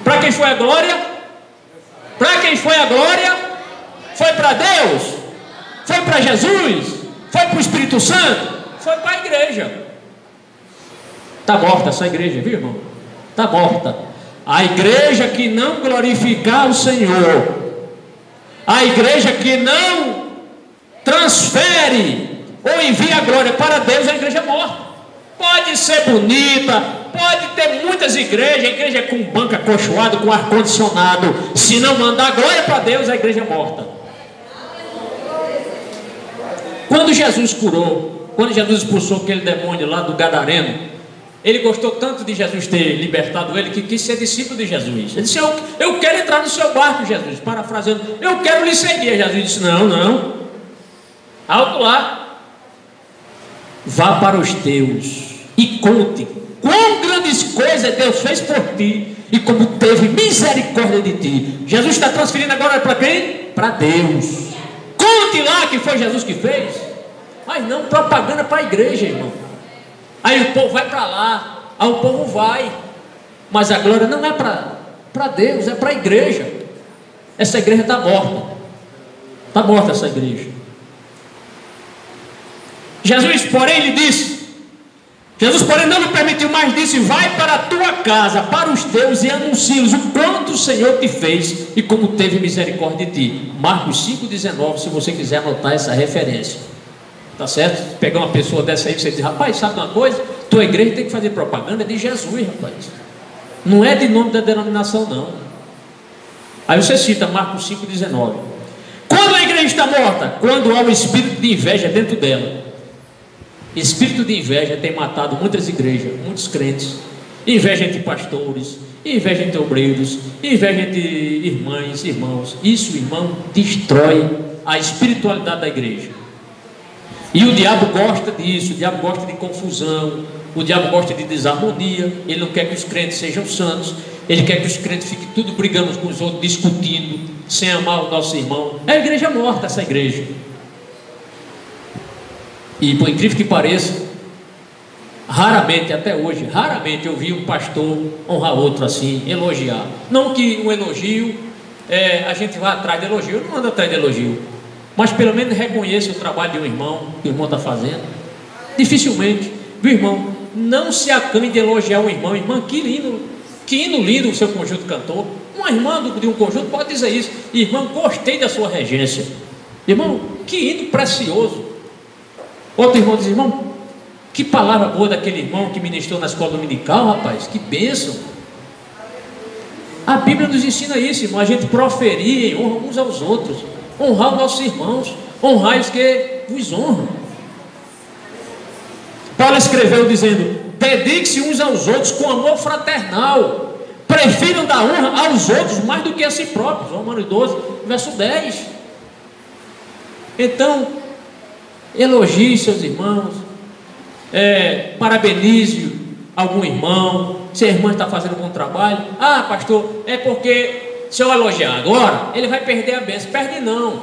Para quem foi a glória? Para quem foi a glória? Foi para Deus? Foi para Jesus? Foi para o Espírito Santo? Foi para a igreja. Está morta essa igreja, viu, irmão? Está morta. A igreja que não glorificar o Senhor, a igreja que não transfere ou envia a glória para Deus, é a igreja morta. Pode ser bonita, pode ter muitas igrejas, a igreja com banco acolchoado, com ar-condicionado, se não mandar a glória para Deus, a igreja é morta. Quando Jesus curou, quando Jesus expulsou aquele demônio lá do Gadareno, ele gostou tanto de Jesus ter libertado ele, que quis ser discípulo de Jesus. Ele disse, eu quero entrar no seu barco, Jesus, parafraseando, eu quero lhe seguir. Jesus disse, não, alto lá, vá para os teus e conte quão grandes coisas Deus fez por ti e como teve misericórdia de ti. Jesus está transferindo agora para quem? Para Deus. Conte lá que foi Jesus que fez. Mas não propaganda para a igreja, irmão. Aí o povo vai para lá, aí o povo vai, mas a glória não é para Deus, é para a igreja. Essa igreja está morta essa igreja. Jesus, porém, lhe disse, Jesus, porém, não lhe permitiu mais, disse, vai para a tua casa, para os teus, e anuncia-lhes o quanto o Senhor te fez e como teve misericórdia de ti. Marcos 5,19, se você quiser anotar essa referência. Tá certo? Pegar uma pessoa dessa aí, você diz, rapaz, sabe uma coisa? Tua igreja tem que fazer propaganda de Jesus, rapaz. Não é de nome da denominação, não. Aí você cita Marcos 5,19. Quando a igreja está morta? Quando há um espírito de inveja dentro dela. Espírito de inveja tem matado muitas igrejas, muitos crentes. Inveja entre pastores, inveja entre obreiros, inveja entre irmãs, irmãos. Isso, irmão, destrói a espiritualidade da igreja. E o diabo gosta disso, o diabo gosta de confusão, o diabo gosta de desarmonia. Ele não quer que os crentes sejam santos, ele quer que os crentes fiquem tudo brigando com os outros, discutindo, sem amar o nosso irmão. É a igreja morta, essa igreja. E por incrível que pareça, raramente, até hoje, raramente eu vi um pastor honrar outro assim, elogiar. Não que um elogio, a gente vá atrás de elogio, eu não ando atrás de elogio, mas pelo menos reconheça o trabalho de um irmão, que o irmão está fazendo. Dificilmente, viu, irmão? Não se acanhe de elogiar um irmão. Irmã, que lindo, que hino lindo o seu conjunto cantou. Uma irmã de um conjunto pode dizer isso. Irmão, gostei da sua regência. Irmão, que hino precioso. Outro irmão diz, irmão, que palavra boa daquele irmão que ministrou na escola dominical, rapaz, que bênção. A Bíblia nos ensina isso, irmão, a gente proferir em honra uns aos outros, honrar os nossos irmãos, honrar os que vos honram. Paulo escreveu dizendo, dedique-se uns aos outros com amor fraternal, prefiram dar honra aos outros mais do que a si próprios. Romanos 12, verso 10. Então, elogie seus irmãos, parabenize algum irmão, se a irmã está fazendo um bom trabalho. Ah, pastor, é porque se eu elogiar agora, ele vai perder a bênção. Perde não,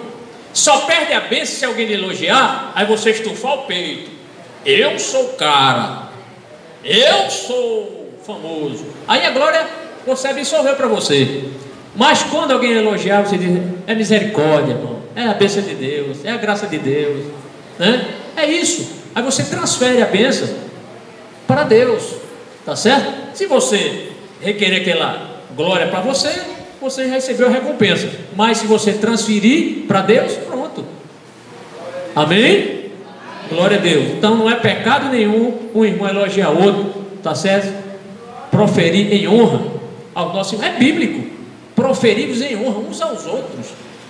só perde a bênção se alguém lhe elogiar, aí você estufar o peito. Eu sou o cara, eu sou famoso, aí a glória você absorveu para você. Mas quando alguém elogiar, você diz, é misericórdia, irmão, é a bênção de Deus, é a graça de Deus, né? É isso. Aí você transfere a bênção para Deus, tá certo? Se você requerer aquela glória para você, você recebeu a recompensa. Mas se você transferir para Deus, pronto. Amém? Glória a Deus. Então não é pecado nenhum um irmão elogiar outro, tá certo? Proferir em honra ao nosso irmão, é bíblico. Proferir-vos em honra uns aos outros.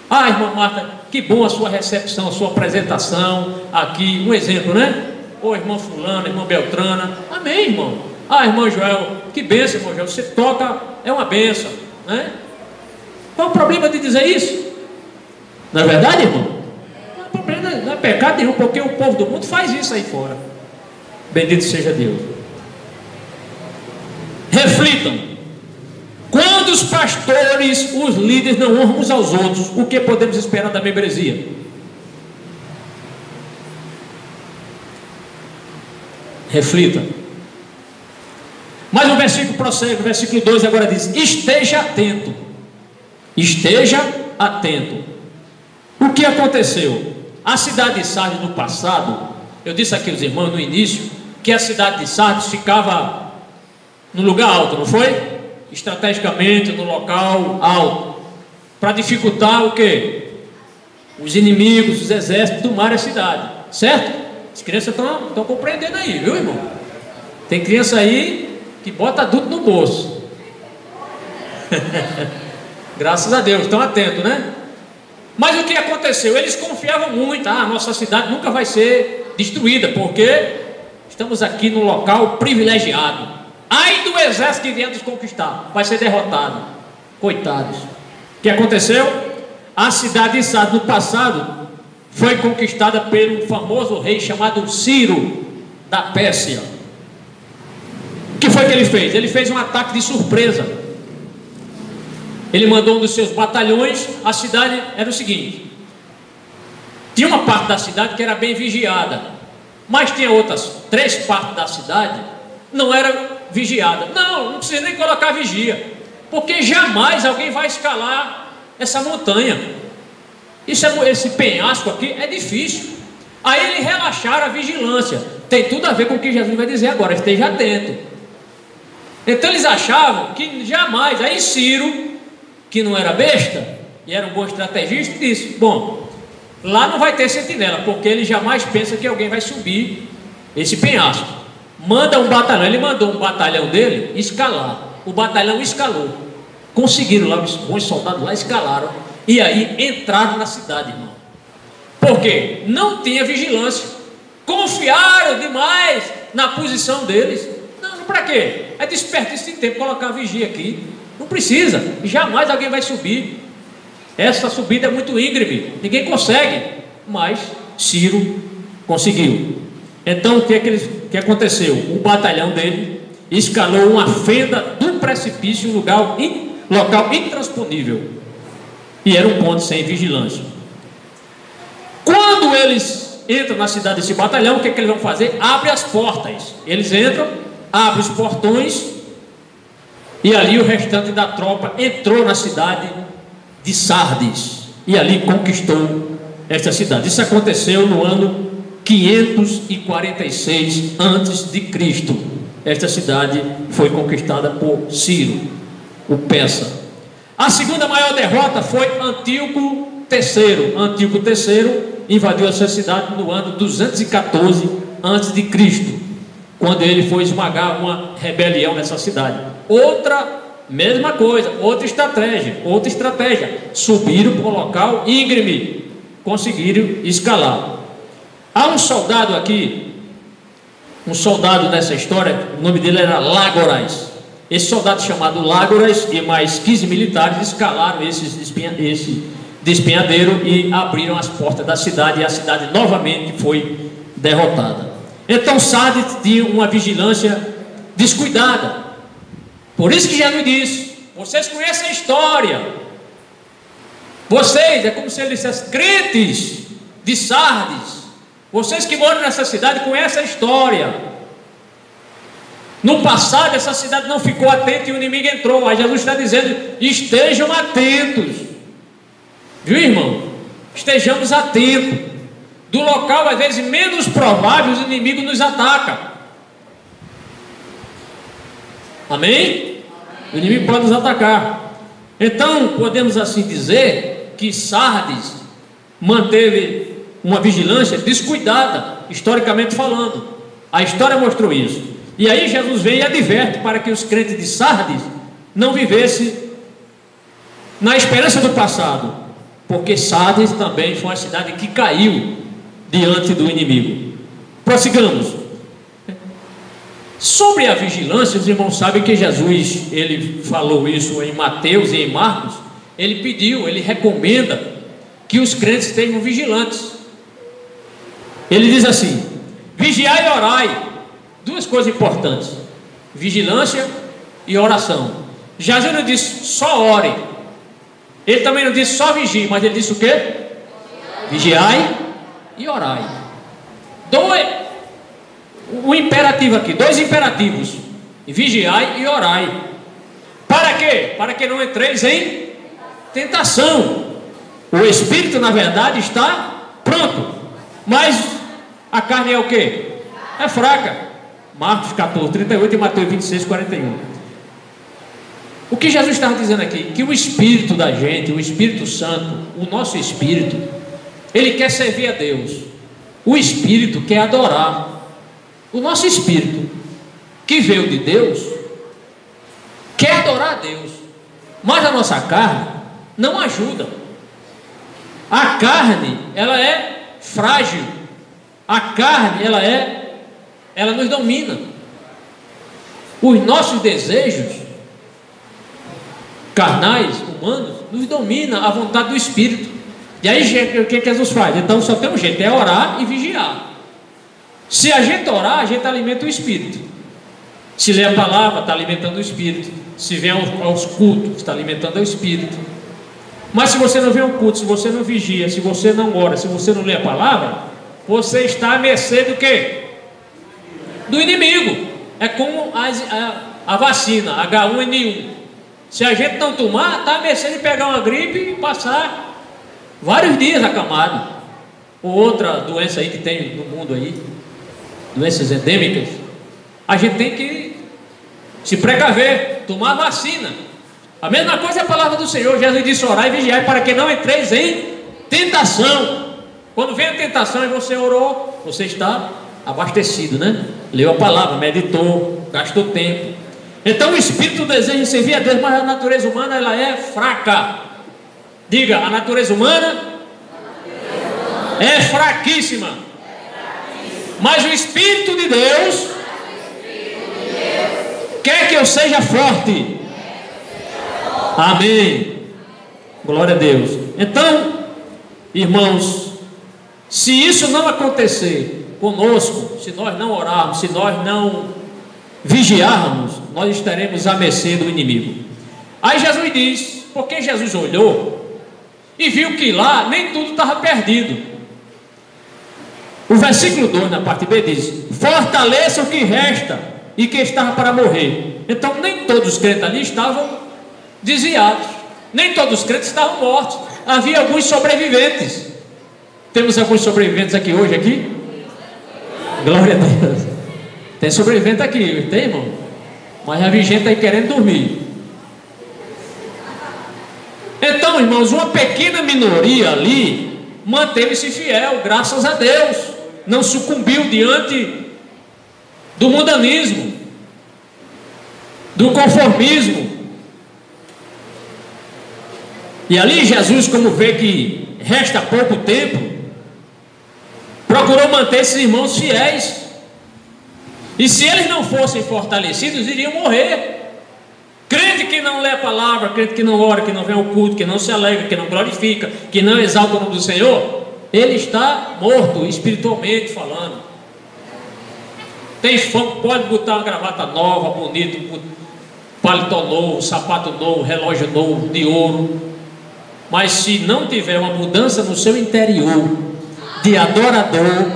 Ah, irmã Marta, que bom a sua recepção, a sua apresentação aqui, um exemplo, né? Ô irmã fulana, irmã Beltrana, amém, irmão. Ah, irmão Joel, que bênção, irmão Joel, você toca, é uma bênção, né? Qual o problema de dizer isso? Não é verdade, irmão? Não é problema, não é pecado nenhum, porque o povo do mundo faz isso aí fora. Bendito seja Deus. Reflitam. Quando os pastores, os líderes não honram uns aos outros, o que podemos esperar da membresia? Reflita. Mas o versículo prossegue, o versículo 2 agora diz: esteja atento. Esteja atento. O que aconteceu? A cidade de Sardes no passado, eu disse aqui aos irmãos no início, que a cidade de Sardes ficava no lugar alto, não foi? Estrategicamente no local alto, para dificultar o que? Os inimigos, os exércitos tomarem a cidade, certo? As crianças estão compreendendo aí, viu, irmão? Tem criança aí que bota adulto no bolso. Graças a Deus, estão atentos, né? Mas o que aconteceu? Eles confiavam muito: nossa cidade nunca vai ser destruída, porque estamos aqui num local privilegiado. Ai do exército que vier nos conquistar, vai ser derrotado. Coitados. O que aconteceu? A cidade de Sardes no passado foi conquistada pelo famoso rei chamado Ciro da Pérsia. O que foi que ele fez? Ele fez um ataque de surpresa. Ele mandou um dos seus batalhões. A cidade era o seguinte: tinha uma parte da cidade que era bem vigiada, mas tinha outras 3 partes da cidade não era vigiada. Não precisa nem colocar vigia, porque jamais alguém vai escalar essa montanha. Esse penhasco aqui é difícil. Aí eles relaxaram a vigilância. Tem tudo a ver com o que Jesus vai dizer agora: esteja atento. Então eles achavam que jamais. Aí Ciro, que não era besta e era um bom estrategista, disse: bom, lá não vai ter sentinela, porque ele jamais pensa que alguém vai subir esse penhasco. Manda um batalhão. Ele mandou um batalhão dele escalar. O batalhão escalou. Conseguiram lá, os bons soldados lá escalaram. E aí entraram na cidade, irmão. Por quê? Não tinha vigilância. Confiaram demais na posição deles. Não, para quê? É desperdício de tempo colocar vigia aqui. Não precisa. Jamais alguém vai subir. Essa subida é muito íngreme. Ninguém consegue. Mas Ciro conseguiu. Então o que aconteceu? O batalhão dele escalou uma fenda do precipício, um local intransponível. E era um ponto sem vigilância. Quando eles entram na cidade desse batalhão, o que eles vão fazer? Abre as portas. Eles entram, abrem os portões, e ali o restante da tropa entrou na cidade de Sardes, e ali conquistou esta cidade. Isso aconteceu no ano 546 a.C. Esta cidade foi conquistada por Ciro, o persa. A segunda maior derrota foi Antíoco III. Antíoco III invadiu essa cidade no ano 214 a.C., quando ele foi esmagar uma rebelião nessa cidade. Mesma coisa, outra estratégia. Subiram para um local íngreme, conseguiram escalar. Há um soldado aqui, nessa história, o nome dele era Lágoras. Esse soldado chamado Lágoras e mais 15 militares escalaram esse despenhadeiro e abriram as portas da cidade, e a cidade novamente foi derrotada. Então Sardes tinha uma vigilância descuidada. Por isso que Jesus disse: vocês conhecem a história. Vocês, é como se ele dissesse, crentes de Sardes, vocês que moram nessa cidade conhecem a história. No passado essa cidade não ficou atenta e o inimigo entrou. Aí Jesus está dizendo: estejam atentos. Viu, irmão? Estejamos atentos. Do local às vezes menos provável os inimigos nos atacam. Amém? O inimigo pode nos atacar. Então podemos assim dizer que Sardes manteve uma vigilância descuidada, historicamente falando. A história mostrou isso. E aí Jesus vem e adverte para que os crentes de Sardes não vivessem na esperança do passado, porque Sardes também foi uma cidade que caiu diante do inimigo. Prossigamos. Sobre a vigilância, os irmãos sabem que Jesus, ele falou isso em Mateus e em Marcos. Ele recomenda que os crentes estejam vigilantes. Ele diz assim: vigiai e orai. Duas coisas importantes: vigilância e oração. Jesus não disse só ore. Ele também não disse só vigie, mas ele disse o quê? Vigiai e orai. O imperativo aqui, dois imperativos: vigiai e orai. Para quê? Para que não entreis em tentação. O espírito, na verdade, está pronto, mas a carne é o quê? É fraca. Marcos 14, 38 e Mateus 26, 41. O que Jesus estava dizendo aqui? Que o espírito da gente, o Espírito Santo, o nosso espírito, ele quer servir a Deus. O espírito quer adorar. O nosso espírito, que veio de Deus, quer adorar a Deus, mas a nossa carne não ajuda. A carne, ela é frágil. A carne, ela nos domina. Os nossos desejos carnais, humanos, nos domina a vontade do Espírito. E aí o que Jesus faz? Então só tem um jeito, é orar e vigiar. Se a gente orar, a gente alimenta o Espírito. Se lê a palavra, está alimentando o Espírito. Se vem aos cultos, está alimentando o Espírito. Mas se você não vem ao culto, se você não vigia, se você não ora, se você não lê a palavra, você está à mercê do quê? Do inimigo. É como a vacina H1N1. Se a gente não tomar, está à mercê de pegar uma gripe e passar vários dias acamado. Ou outra doença aí que tem no mundo aí, doenças endêmicas. A gente tem que se precaver, tomar vacina. A mesma coisa é a palavra do Senhor. Jesus disse: orai e vigiai para que não entreis em tentação. Quando vem a tentação e você orou, você está abastecido, né? Leu a palavra, meditou, gastou tempo. Então o espírito deseja servir a Deus, mas a natureza humana, ela é fraca. Diga: a natureza humana é fraquíssima. Mas o Espírito de Deus quer que eu seja forte. Amém. Glória a Deus. Então, irmãos, se isso não acontecer conosco, se nós não orarmos, se nós não vigiarmos, nós estaremos à mercê do inimigo. Aí Jesus diz, porque Jesus olhou e viu que lá nem tudo estava perdido. O versículo 2, na parte B, diz: fortaleça o que resta e que estava para morrer. Então nem todos os crentes ali estavam desviados, nem todos os crentes estavam mortos. Havia alguns sobreviventes. Temos alguns sobreviventes aqui hoje aqui? Glória a Deus. Tem sobrevivente aqui, tem, irmão? Mas havia gente aí querendo dormir. Então, irmãos, uma pequena minoria ali manteve-se fiel, graças a Deus. Não sucumbiu diante do mundanismo, do conformismo. E ali Jesus, como vê que resta pouco tempo, procurou manter esses irmãos fiéis. E se eles não fossem fortalecidos, iriam morrer. Crente que não lê a palavra, crente que não ora, que não vem ao culto, que não se alegra, que não glorifica, que não exalta o nome do Senhor, ele está morto espiritualmente falando. Tem fome, pode botar uma gravata nova, bonita, paletó novo, sapato novo, relógio novo, de ouro, mas se não tiver uma mudança no seu interior de adorador,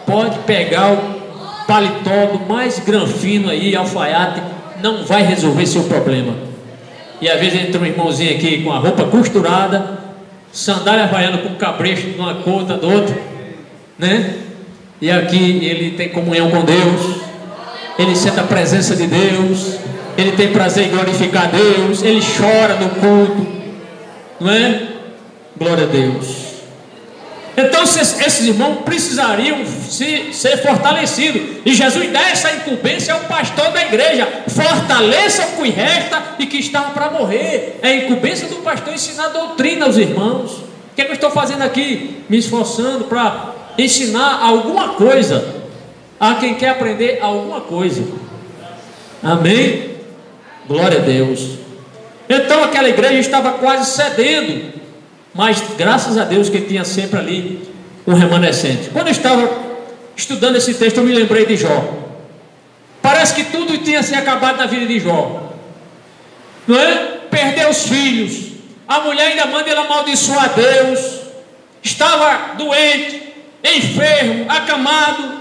pode pegar o paletó do mais granfino aí, alfaiate, não vai resolver seu problema. E às vezes entra um irmãozinho aqui com a roupa costurada, sandália havaiana com cabresto de uma conta do outro, né? E aqui ele tem comunhão com Deus, ele sente a presença de Deus, ele tem prazer em glorificar Deus, ele chora no culto, não é? Glória a Deus. Então esses irmãos precisariam ser fortalecidos, e Jesus dá essa incumbência ao pastor da igreja: fortaleça o que resta e que estava para morrer. É a incumbência do pastor ensinar doutrina aos irmãos. O que é que eu estou fazendo aqui? Me esforçando para ensinar alguma coisa a quem quer aprender alguma coisa. Amém? Glória a Deus. Então aquela igreja estava quase cedendo, mas graças a Deus que tinha sempre ali um remanescente. Quando eu estava estudando esse texto, eu me lembrei de Jó. Parece que tudo tinha se acabado na vida de Jó. não é? Perdeu os filhos, a mulher ainda manda ele amaldiçoar a Deus, estava doente, enfermo, acamado,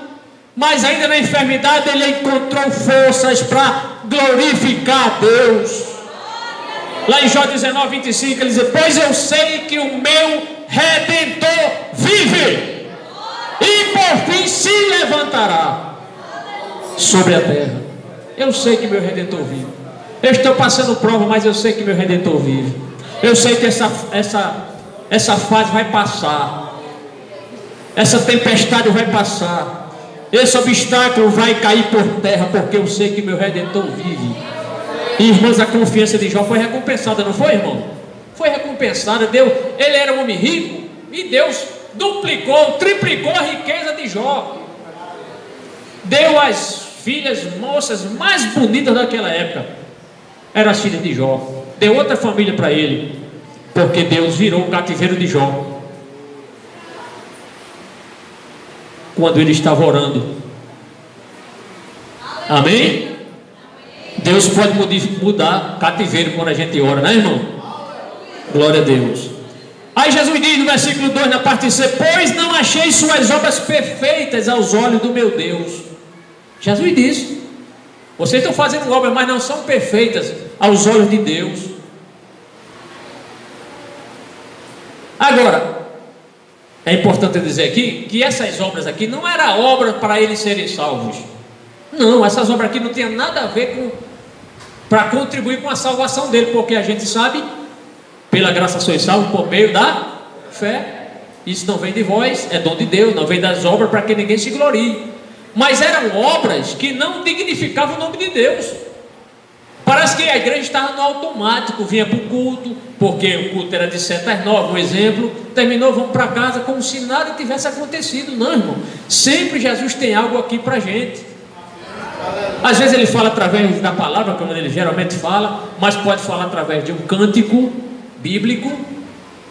mas ainda na enfermidade ele encontrou forças para glorificar a Deus. Lá em Jó 19:25 ele diz: pois eu sei que o meu Redentor vive, e por fim se levantará sobre a terra. Eu sei que meu Redentor vive. Eu estou passando prova, mas eu sei que meu Redentor vive. Eu sei que essa fase vai passar, essa tempestade vai passar, esse obstáculo vai cair por terra, porque eu sei que meu Redentor vive. E, irmãos, a confiança de Jó foi recompensada, não foi, irmão? Foi recompensada. Ele era um homem rico, e Deus duplicou, triplicou a riqueza de Jó. Deu as filhas moças mais bonitas daquela época, eram as filhas de Jó. Deu outra família para ele, porque Deus virou o cativeiro de Jó quando ele estava orando. Amém? Deus pode mudar cativeiro quando a gente ora, né, irmão? Glória a Deus. Aí Jesus diz no versículo 2, na parte C: pois não achei suas obras perfeitas aos olhos do meu Deus. Jesus disse: vocês estão fazendo obras, mas não são perfeitas aos olhos de Deus. Agora, é importante dizer aqui que essas obras aqui não eram obras para eles serem salvos. Não, essas obras aqui não tinham nada a ver para contribuir com a salvação dele, porque a gente sabe, pela graça sois salvos por meio da fé. Isso não vem de vós, é dom de Deus, não vem das obras para que ninguém se glorie. Mas eram obras que não dignificavam o nome de Deus. Parece que a igreja estava no automático, vinha para o culto, porque o culto era de 7 às 9, um exemplo, terminou, vamos para casa, como se nada tivesse acontecido. Não, irmão, sempre Jesus tem algo aqui para a gente. Às vezes ele fala através da palavra, como ele geralmente fala, mas pode falar através de um cântico bíblico,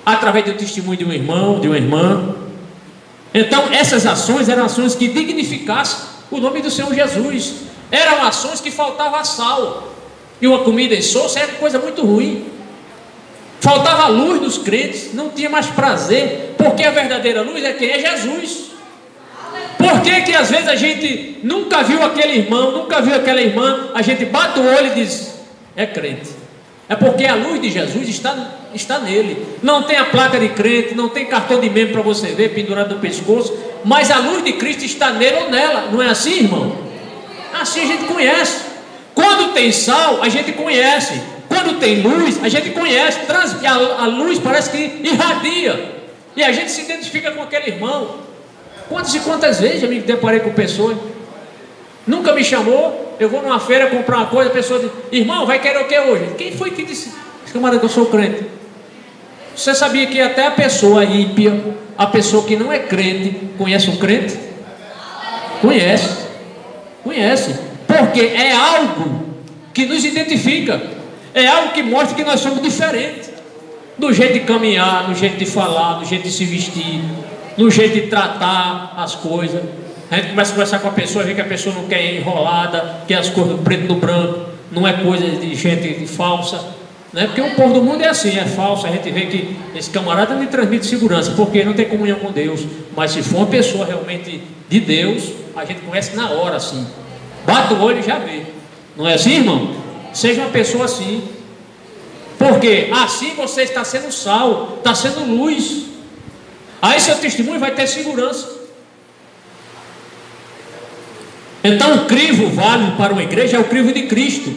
através do testemunho de um irmão, de uma irmã. Então essas ações eram ações que dignificassem o nome do Senhor Jesus. Eram ações que faltava sal, e uma comida insossa era coisa muito ruim. Faltava luz nos crentes, não tinha mais prazer, porque a verdadeira luz é quem? É Jesus. Por que às vezes a gente nunca viu aquele irmão, nunca viu aquela irmã, a gente bate o olho e diz: é crente? É porque a luz de Jesus está nele. Não tem a placa de crente, não tem cartão de membro para você ver pendurado no pescoço, mas a luz de Cristo está nele ou nela. Não é assim, irmão? Assim a gente conhece. Quando tem sal, a gente conhece. Quando tem luz, a gente conhece. A luz parece que irradia, e a gente se identifica com aquele irmão. Quantas e quantas vezes eu me deparei com pessoas, nunca me chamou, eu vou numa feira comprar uma coisa, a pessoa diz: irmão, vai querer o que hoje? Quem foi que disse? Camarada, que eu sou crente. Você sabia que até a pessoa ímpia, a pessoa que não é crente, conhece um crente? Conhece. Porque é algo que nos identifica, é algo que mostra que nós somos diferentes, do jeito de caminhar, no jeito de falar, no jeito de se vestir, no jeito de tratar as coisas. A gente começa a conversar com a pessoa, vê que a pessoa não quer ir enrolada, quer as cores do preto no branco, não é coisa de gente falsa, né? Porque o povo do mundo é assim, é falso. A gente vê que esse camarada me transmite segurança, porque não tem comunhão com Deus. Mas se for uma pessoa realmente de Deus, a gente conhece na hora, assim, bate o olho e já vê. Não é assim, irmão? Seja uma pessoa assim, porque assim você está sendo sal, está sendo luz. Aí seu testemunho vai ter segurança. Então o crivo válido para uma igreja é o crivo de Cristo,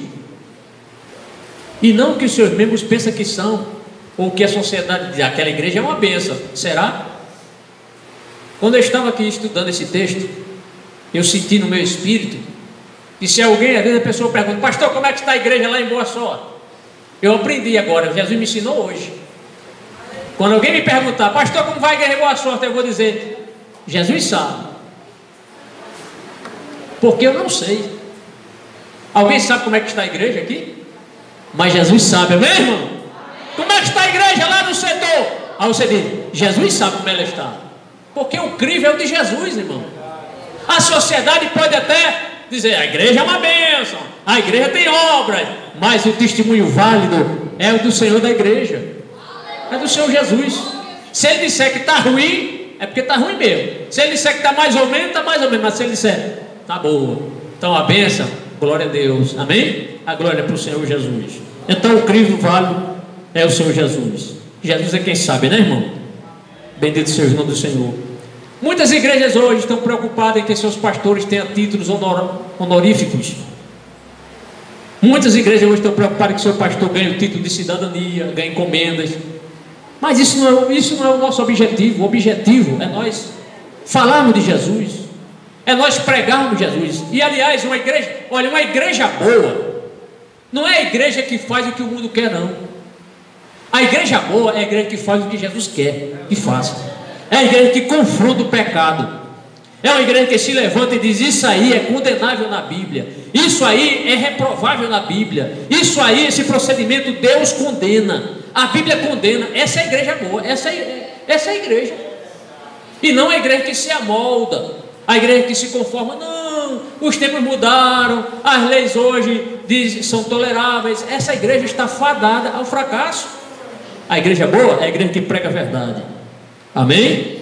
e não o que os seus membros pensam que são, ou que a sociedade diz: aquela igreja é uma bênção. Será? Quando eu estava aqui estudando esse texto, eu senti no meu espírito, e se alguém, às vezes a pessoa pergunta: pastor, como é que está a igreja lá em Boa Sorte? Eu aprendi agora, Jesus me ensinou hoje. Quando alguém me perguntar: pastor, como vai a igreja em Boa Sorte? Eu vou dizer: Jesus sabe. Porque eu não sei. Alguém sabe como é que está a igreja aqui? Mas Jesus sabe, amém, irmão? Como é que está a igreja lá no setor? Aí você diz: Jesus sabe como ela está. Porque o crivo é o de Jesus, irmão. A sociedade pode até dizer, a igreja é uma bênção, a igreja tem obras, mas o testemunho válido é o do Senhor da igreja, é do Senhor Jesus. Se ele disser que está ruim, é porque está ruim mesmo. Se ele disser que está mais ou menos, está mais ou menos. Mas se ele disser, está boa, então a bênção, glória a Deus, amém? A glória é para o Senhor Jesus. Então o crivo válido é o Senhor Jesus. Jesus é quem sabe, né, irmão? Bendito seja o nome do Senhor. Muitas igrejas hoje estão preocupadas em que seus pastores tenham títulos honoríficos. Muitas igrejas hoje estão preocupadas que seu pastor ganhe o título de cidadania, ganhe encomendas. Mas isso não é o nosso objetivo. O objetivo é nós falarmos de Jesus, é nós pregarmos Jesus. E aliás, uma igreja boa não é a igreja que faz o que o mundo quer, não. A igreja boa é a igreja que faz o que Jesus quer que faça. É a igreja que confronta o pecado. É uma igreja que se levanta e diz, isso aí é condenável na Bíblia, isso aí é reprovável na Bíblia, isso aí, esse procedimento Deus condena, a Bíblia condena. Essa é a igreja boa, essa é a igreja. E não a igreja que se amolda, a igreja que se conforma. Não, os tempos mudaram, as leis hoje são toleráveis. Essa igreja está fadada ao fracasso. A igreja boa é a igreja que prega a verdade, amém?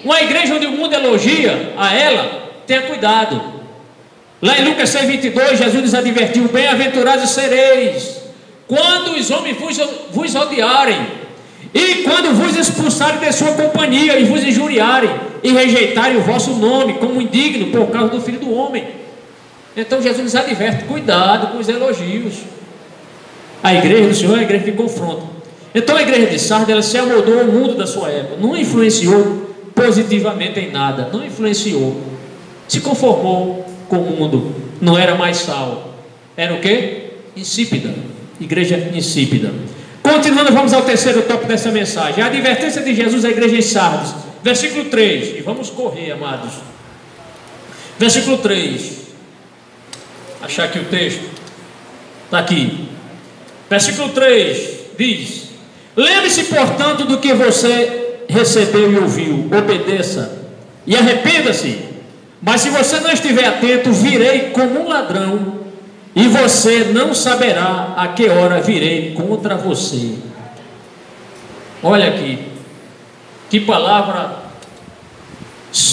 Uma igreja onde o mundo elogia a ela, tenha cuidado. Lá em Lucas 6,22, Jesus nos advertiu, bem-aventurados sereis quando os homens vos odiarem, e quando vos expulsarem de sua companhia, e vos injuriarem, e rejeitarem o vosso nome, como indigno, por causa do Filho do Homem. Então Jesus nos adverte, cuidado com os elogios. A igreja do Senhor é a igreja que confronta. Então a igreja de Sardes, ela se amoldou ao mundo da sua época, não influenciou positivamente em nada, não influenciou, se conformou com o mundo, não era mais sal, era o que? Insípida, igreja insípida. Continuando, vamos ao terceiro tópico dessa mensagem, a advertência de Jesus à igreja em Sardes, versículo 3, e vamos correr, amados, versículo 3, achar aqui o texto, está aqui, versículo 3, diz, lembre-se portanto do que você recebeu e ouviu, obedeça e arrependa-se, mas se você não estiver atento, virei como um ladrão, e você não saberá a que hora virei contra você. Olha aqui, que palavra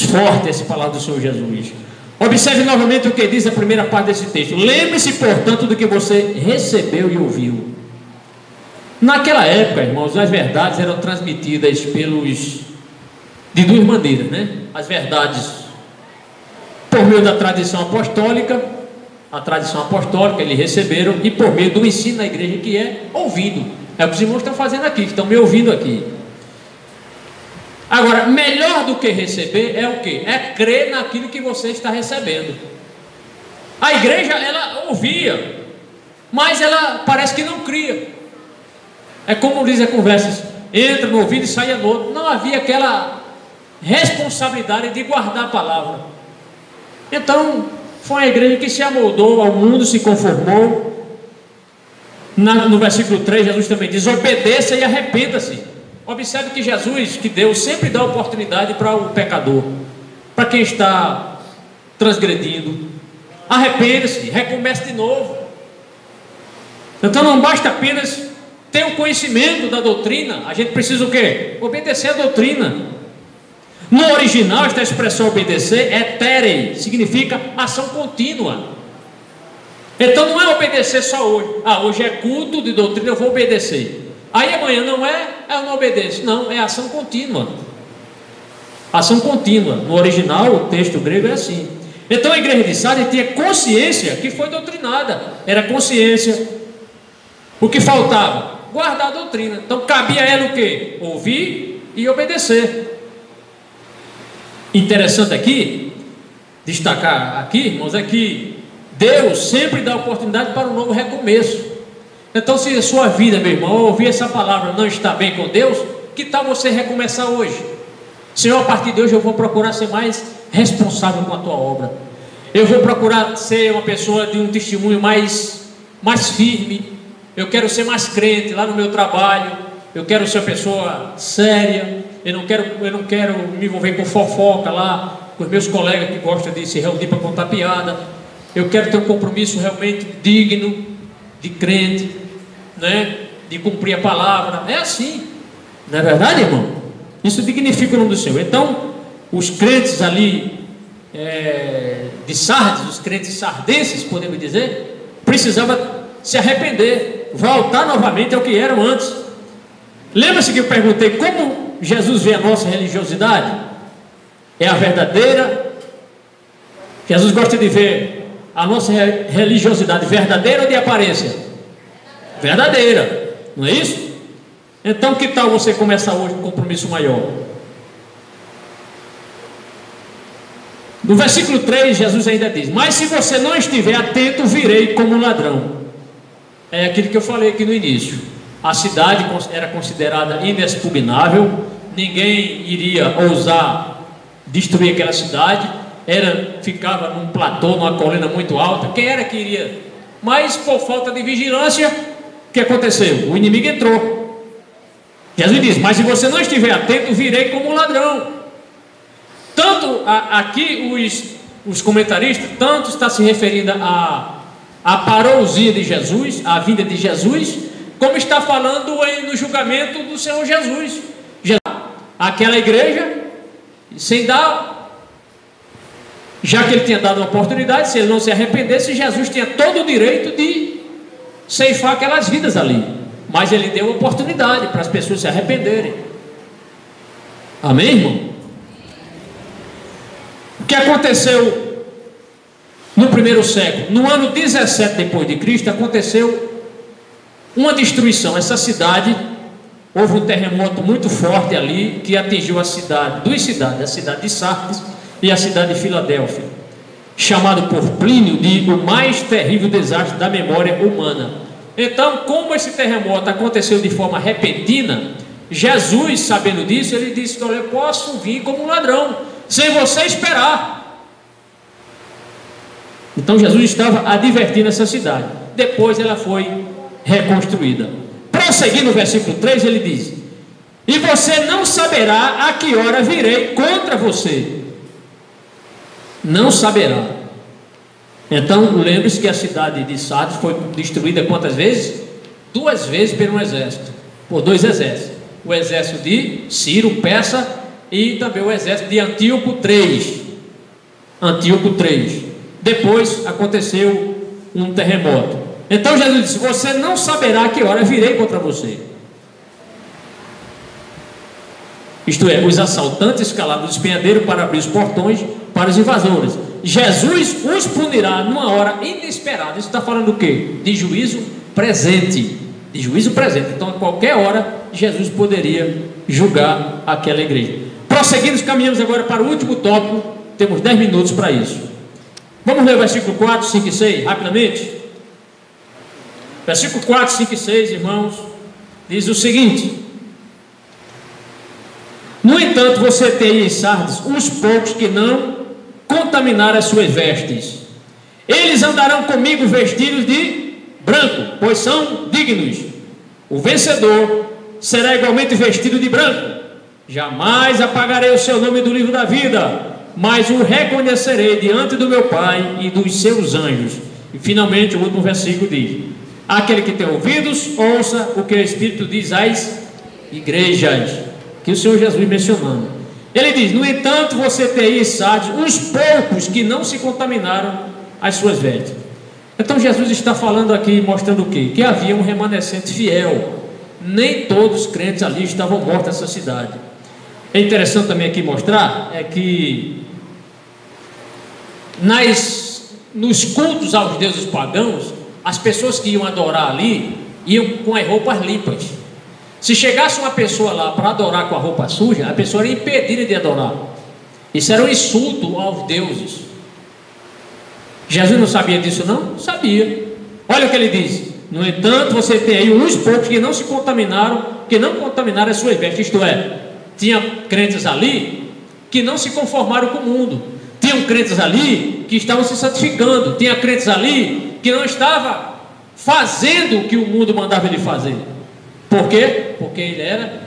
forte essa palavra do Senhor Jesus. Observe novamente o que diz a primeira parte desse texto, lembre-se portanto do que você recebeu e ouviu. Naquela época, irmãos, as verdades eram transmitidas de duas maneiras, né? As verdades por meio da tradição apostólica, a tradição apostólica eles receberam, e por meio do ensino da igreja, que é ouvindo. É o que os irmãos estão fazendo aqui, que estão me ouvindo aqui. Agora, melhor do que receber é o que? É crer naquilo que você está recebendo. A igreja, ela ouvia, mas ela parece que não cria. É como diz a conversa, entra no ouvido e sai no outro. Não havia aquela responsabilidade de guardar a palavra. Então, foi a igreja que se amoldou ao mundo, se conformou. No versículo 3, Jesus também diz, obedeça e arrependa-se. Observe que Jesus, que Deus sempre dá oportunidade para o pecador, para quem está transgredindo. Arrependa-se, recomece de novo. Então não basta apenas ter o conhecimento da doutrina, a gente precisa o quê? Obedecer a doutrina. No original, esta expressão obedecer é terei, significa ação contínua. Então não é obedecer só hoje. Hoje é culto de doutrina, eu vou obedecer. Aí amanhã não é, eu não obedeço. Não, é ação contínua. Ação contínua. No original, o texto grego é assim. Então a igreja de Sardes tinha consciência que foi doutrinada. Era consciência. O que faltava? Guardar a doutrina. Então cabia a ela o quê? Ouvir e obedecer. Interessante aqui, destacar aqui, irmãos, é que Deus sempre dá oportunidade para um novo recomeço. Então, se a sua vida, meu irmão, ouvir essa palavra, não está bem com Deus, que tal você recomeçar hoje? Senhor, a partir de hoje eu vou procurar ser mais responsável com a tua obra. Eu vou procurar ser uma pessoa de um testemunho mais firme. Eu quero ser mais crente lá no meu trabalho. Eu quero ser uma pessoa séria. Eu não quero me envolver com fofoca lá, com os meus colegas que gostam de se reunir para contar piada. eu quero ter um compromisso realmente digno de crente, né? De cumprir a palavra. É assim, não é verdade, irmão? Isso dignifica o nome do Senhor. Então, os crentes ali de Sardes, os crentes sardenses, podemos dizer, precisavam se arrepender, voltar novamente ao que eram antes. Lembra-se que eu perguntei como Jesus vê a nossa religiosidade? É a verdadeira? Jesus gosta de ver a nossa religiosidade verdadeira ou de aparência? Verdadeira, não é isso? Então que tal você começar hoje um compromisso maior? No versículo 3, Jesus ainda diz: mas se você não estiver atento, virei como um ladrão. É aquilo que eu falei aqui no início. A cidade era considerada inexpugnável, ninguém iria ousar destruir aquela cidade, ficava num platô, numa colina muito alta. Quem era que iria? Mas por falta de vigilância, o que aconteceu? O inimigo entrou. Jesus diz: mas se você não estiver atento, virei como um ladrão. Tanto aqui os comentaristas, tanto está se referindo à parousia de Jesus, à vinda de Jesus, como está falando no julgamento do Senhor Jesus. Aquela igreja, sem dar, já que ele tinha dado uma oportunidade, se ele não se arrependesse, Jesus tinha todo o direito de ceifar aquelas vidas ali, mas ele deu oportunidade para as pessoas se arrependerem. Amém, irmão? O que aconteceu no primeiro século? No ano 17 depois de Cristo, aconteceu uma destruição. Essa cidade, houve um terremoto muito forte ali, que atingiu a cidade, duas cidades, a cidade de Sardes e a cidade de Filadélfia, chamado por Plínio de o mais terrível desastre da memória humana. Então, como esse terremoto aconteceu de forma repentina, Jesus, sabendo disso, ele disse: olha, eu posso vir como um ladrão, sem você esperar. Então Jesus estava advertindo essa cidade. Depois ela foi reconstruída. Prosseguindo no versículo 3, ele diz: e você não saberá a que hora virei contra você. Não saberá. Então lembre-se que a cidade de Sardes foi destruída quantas vezes? 2 vezes por um exército, por 2 exércitos. O exército de Ciro, persa, e também o exército de Antíoco III. Antíoco III. Depois aconteceu um terremoto. Então Jesus disse: você não saberá a que hora virei contra você. Isto é, os assaltantes escalaram do despenhadeiro para abrir os portões para os invasores. Jesus os punirá numa hora inesperada. Isso está falando do quê? De juízo presente. De juízo presente. Então a qualquer hora Jesus poderia julgar aquela igreja. Prosseguindo, caminhamos agora para o último tópico. Temos 10 minutos para isso. Vamos ler o versículo 4, 5 e 6 rapidamente. Versículo 4, 5 e 6, irmãos, diz o seguinte: no entanto, você tem em Sardes uns poucos que não contaminaram as suas vestes. Eles andarão comigo vestidos de branco, pois são dignos. O vencedor será igualmente vestido de branco. Jamais apagarei o seu nome do livro da vida, mas o reconhecerei diante do meu Pai e dos seus anjos. E finalmente o último versículo diz: aquele que tem ouvidos, ouça o que o Espírito diz às igrejas. Que o Senhor Jesus mencionando. Ele diz: no entanto, você tem aí em Sardes uns poucos que não se contaminaram as suas vestes. Então Jesus está falando aqui, mostrando o quê? Que havia um remanescente fiel. Nem todos os crentes ali estavam mortos nessa cidade. É interessante também aqui mostrar que nos cultos aos deuses pagãos, as pessoas que iam adorar ali iam com as roupas limpas. Se chegasse uma pessoa lá para adorar com a roupa suja, a pessoa era impedida de adorar. Isso era um insulto aos deuses. Jesus não sabia disso, não? Sabia. Olha o que ele diz: no entanto, você tem aí uns poucos que não se contaminaram, que não contaminaram as suas vestes. Isto é, tinha crentes ali que não se conformaram com o mundo. Tinham crentes ali que estavam se santificando. Tinha crentes ali que não estavam fazendo o que o mundo mandava ele fazer. Por quê? Porque ele era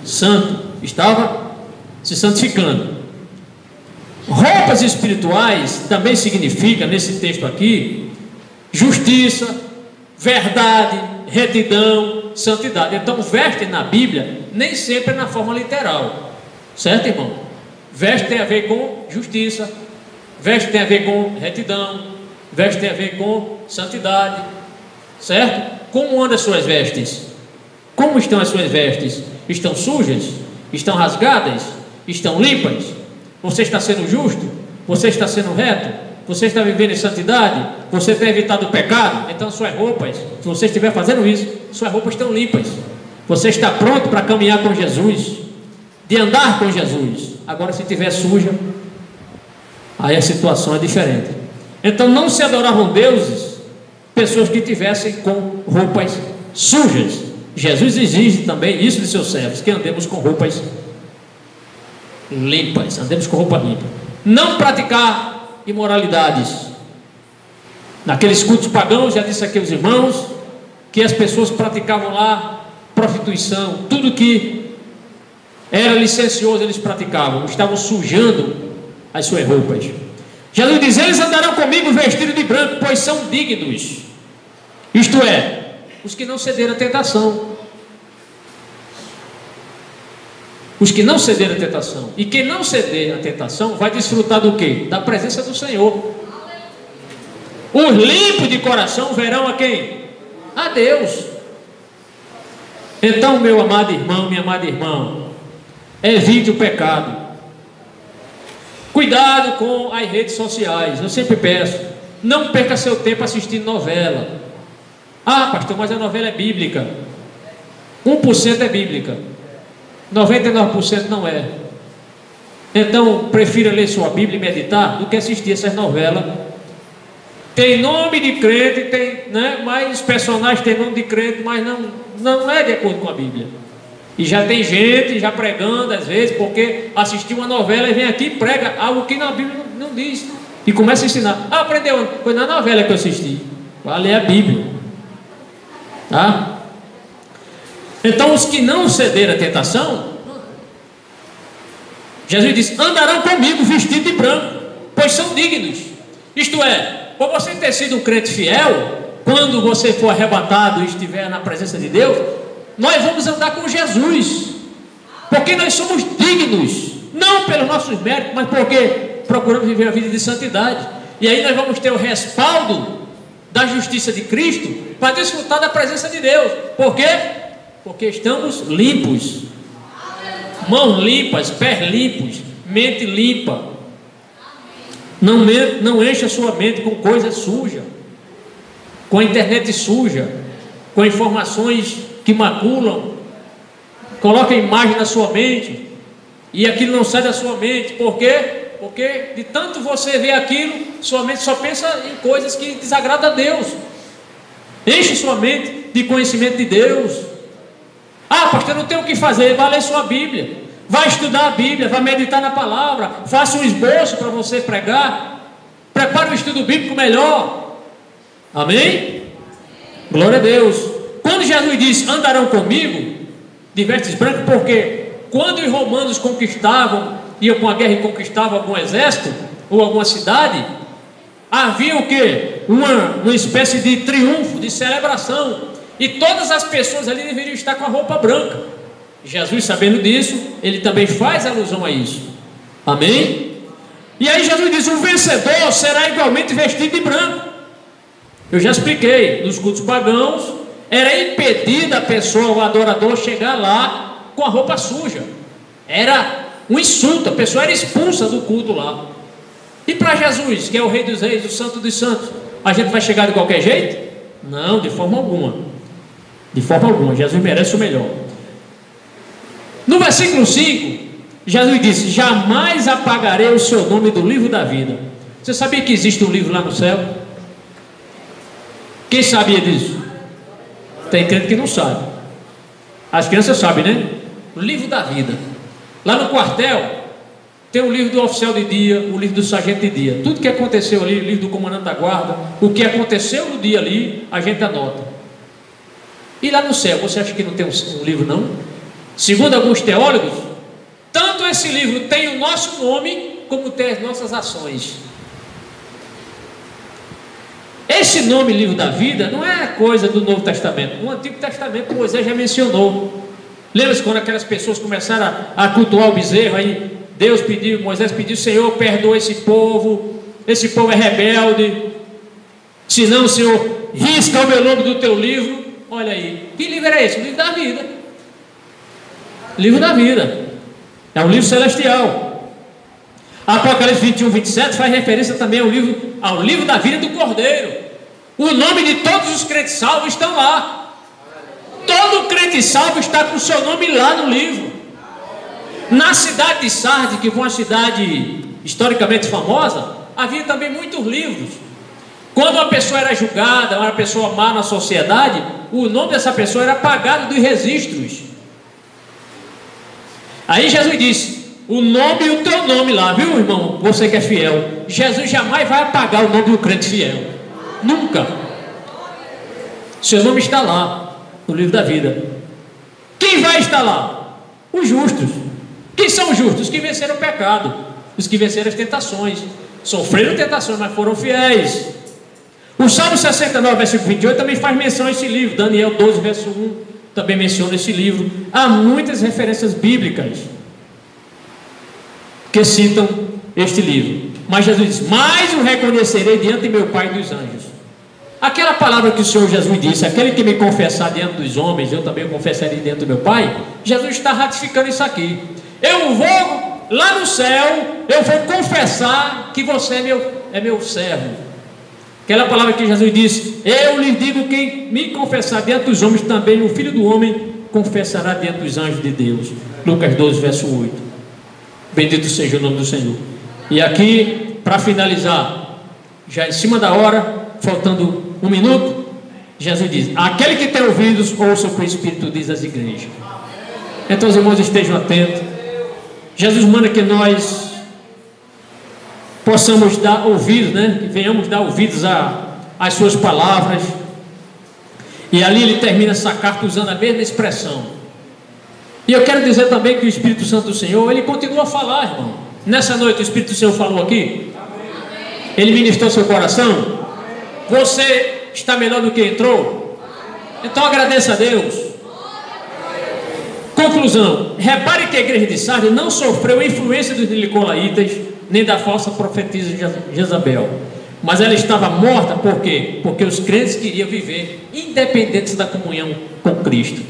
santo, estava se santificando. Roupas espirituais também significa, nesse texto aqui, justiça, verdade, retidão, santidade. Então, veste na Bíblia nem sempre é na forma literal, certo, irmão? Veste tem a ver com justiça, veste tem a ver com retidão, veste tem a ver com santidade, certo? Como andam as suas vestes? Como estão as suas vestes? Estão sujas? Estão rasgadas? Estão limpas? Você está sendo justo? Você está sendo reto? Você está vivendo em santidade? Você tem evitado o pecado? Então suas roupas, se você estiver fazendo isso, suas roupas estão limpas. Você está pronto para caminhar com Jesus, de andar com Jesus. Agora, se estiver suja, aí a situação é diferente. Então não se adoravam deuses pessoas que tivessem com roupas sujas. Jesus exige também isso de seus servos, que andemos com roupas limpas, andemos com roupa limpa. Não praticar imoralidades. Naqueles cultos pagãos, já disse aqui aos irmãos, que as pessoas praticavam lá prostituição, tudo que era licencioso eles praticavam, estavam sujando as suas roupas. Jesus diz: eles andarão comigo vestidos de branco, pois são dignos. Isto é, os que não cederam à tentação. Os que não cederam à tentação. E quem não ceder à tentação vai desfrutar do quê? Da presença do Senhor. Os limpos de coração verão a quem? A Deus. Então, meu amado irmão, minha amada irmã, evite o pecado. Cuidado com as redes sociais. Eu sempre peço, não perca seu tempo assistindo novela. Ah, pastor, mas a novela é bíblica. 1% é bíblica, 99% não é. Então, prefira ler sua Bíblia e meditar do que assistir essas novelas. Tem nome de crente, tem, né? Mas os personagens têm nome de crente, mas não é de acordo com a Bíblia. E já tem gente já pregando às vezes, porque assistiu uma novela e vem aqui e prega algo que na Bíblia não diz. E começa a ensinar. Ah, aprendeu? Foi na novela que eu assisti. Vai ler a Bíblia. Tá? Então, os que não cederam à tentação, Jesus disse: andarão comigo vestidos de branco, pois são dignos. Isto é, por você ter sido um crente fiel, quando você for arrebatado e estiver na presença de Deus, nós vamos andar com Jesus, porque nós somos dignos, não pelos nossos méritos, mas porque procuramos viver a vida de santidade. E aí nós vamos ter o respaldo da justiça de Cristo para desfrutar da presença de Deus. Por quê? Porque estamos limpos, mãos limpas, pés limpos, mente limpa. Não encha a sua mente com coisa suja, com a internet suja, com informações que maculam. Coloca a imagem na sua mente e aquilo não sai da sua mente. Por quê? Porque de tanto você ver aquilo, sua mente só pensa em coisas que desagradam a Deus. Enche sua mente de conhecimento de Deus. Ah, pastor, não tem o que fazer. Vai ler sua Bíblia, vai estudar a Bíblia, vai meditar na palavra, faça um esboço para você pregar, prepare um estudo bíblico melhor. Amém? Glória a Deus. Quando Jesus disse: andarão comigo de vestes brancas, porque quando os romanos conquistavam, iam com a guerra e conquistavam algum exército ou alguma cidade, havia o quê? Uma espécie de triunfo, de celebração, e todas as pessoas ali deveriam estar com a roupa branca. Jesus, sabendo disso, ele também faz alusão a isso. Amém? E aí Jesus diz: o vencedor será igualmente vestido de branco. Eu já expliquei, nos cultos pagãos era impedida a pessoa, o adorador, chegar lá com a roupa suja. Era um insulto, a pessoa era expulsa do culto lá. E para Jesus, que é o Rei dos Reis, o Santo dos Santos, a gente vai chegar de qualquer jeito? Não, de forma alguma. De forma alguma. Jesus merece o melhor. No versículo 5, Jesus disse: jamais apagarei o seu nome do livro da vida. Você sabia que existe um livro lá no céu? Quem sabia disso? Tem crente que não sabe. As crianças sabem, né? O livro da vida. Lá no quartel tem o livro do oficial de dia, o livro do sargento de dia. Tudo que aconteceu ali, o livro do comandante da guarda, o que aconteceu no dia ali, a gente anota. E lá no céu, você acha que não tem um livro não? Segundo alguns teólogos, tanto esse livro tem o nosso nome, como tem as nossas ações. Esse nome livro da vida não é coisa do Novo Testamento. No Antigo Testamento Moisés já mencionou. Lembra-se quando aquelas pessoas começaram a cultuar o bezerro, aí Moisés pediu: Senhor, perdoa esse povo é rebelde, senão, Senhor, risca o meu nome do teu livro. Olha aí, que livro era esse? O livro da vida. Livro da vida. É um livro celestial. Apocalipse 21, 27 faz referência também ao livro da vida do Cordeiro. O nome de todos os crentes salvos estão lá. Todo crente salvo está com o seu nome lá no livro. Na cidade de Sardes, que foi uma cidade historicamente famosa, havia também muitos livros. Quando uma pessoa era julgada, uma pessoa má na sociedade, o nome dessa pessoa era apagado dos registros. Aí Jesus disse: o nome e o teu nome lá, viu, irmão? Você que é fiel, Jesus jamais vai apagar o nome do crente fiel. Nunca. Seu nome está lá no livro da vida. Quem vai estar lá? Os justos. Quem são os justos? Os que venceram o pecado, os que venceram as tentações, sofreram tentações, mas foram fiéis. O Salmo 69, versículo 28 também faz menção a esse livro. Daniel 12, verso 1 também menciona esse livro. Há muitas referências bíblicas que citam este livro. Mas Jesus diz: mas o reconhecerei diante de meu Pai e dos anjos. Aquela palavra que o Senhor Jesus disse: aquele que me confessar diante dos homens, eu também o confessarei diante do meu Pai. Jesus está ratificando isso aqui. Eu vou lá no céu, eu vou confessar que você é meu servo. Aquela palavra que Jesus disse: eu lhes digo, quem me confessar diante dos homens, também o Filho do Homem confessará diante dos anjos de Deus. Lucas 12, verso 8. Bendito seja o nome do Senhor. E aqui, para finalizar, já em cima da hora, faltando 1 minuto, Jesus diz: aquele que tem ouvidos, ouça o que o Espírito diz às igrejas. Então os irmãos estejam atentos. Jesus manda que nós possamos dar ouvidos, que venhamos dar ouvidos às suas palavras. E ali ele termina essa carta usando a mesma expressão. E eu quero dizer também que o Espírito Santo do Senhor, ele continua a falar, irmão. Nessa noite o Espírito do Senhor falou aqui. Ele ministrou seu coração. Você está melhor do que entrou? Então agradeça a Deus. Conclusão: repare que a igreja de Sardes não sofreu influência dos nicolaítas, nem da falsa profetisa Jezabel, mas ela estava morta. Por quê? Porque os crentes queriam viver independentes da comunhão com Cristo.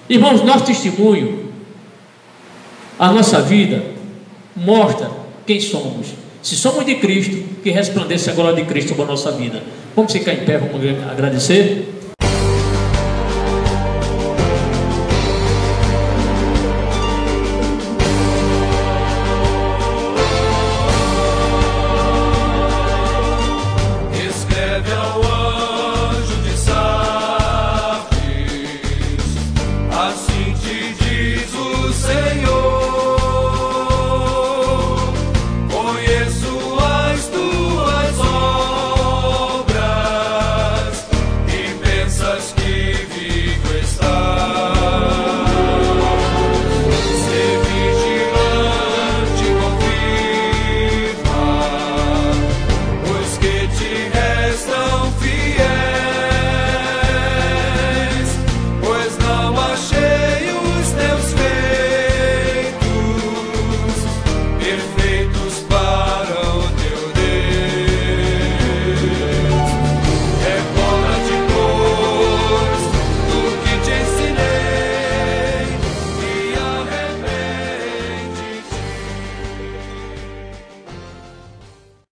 Irmãos, nosso testemunho, a nossa vida mostra quem somos. Se somos de Cristo, que resplandeça a glória de Cristo sobre a nossa vida. Vamos ficar em pé, vamos agradecer.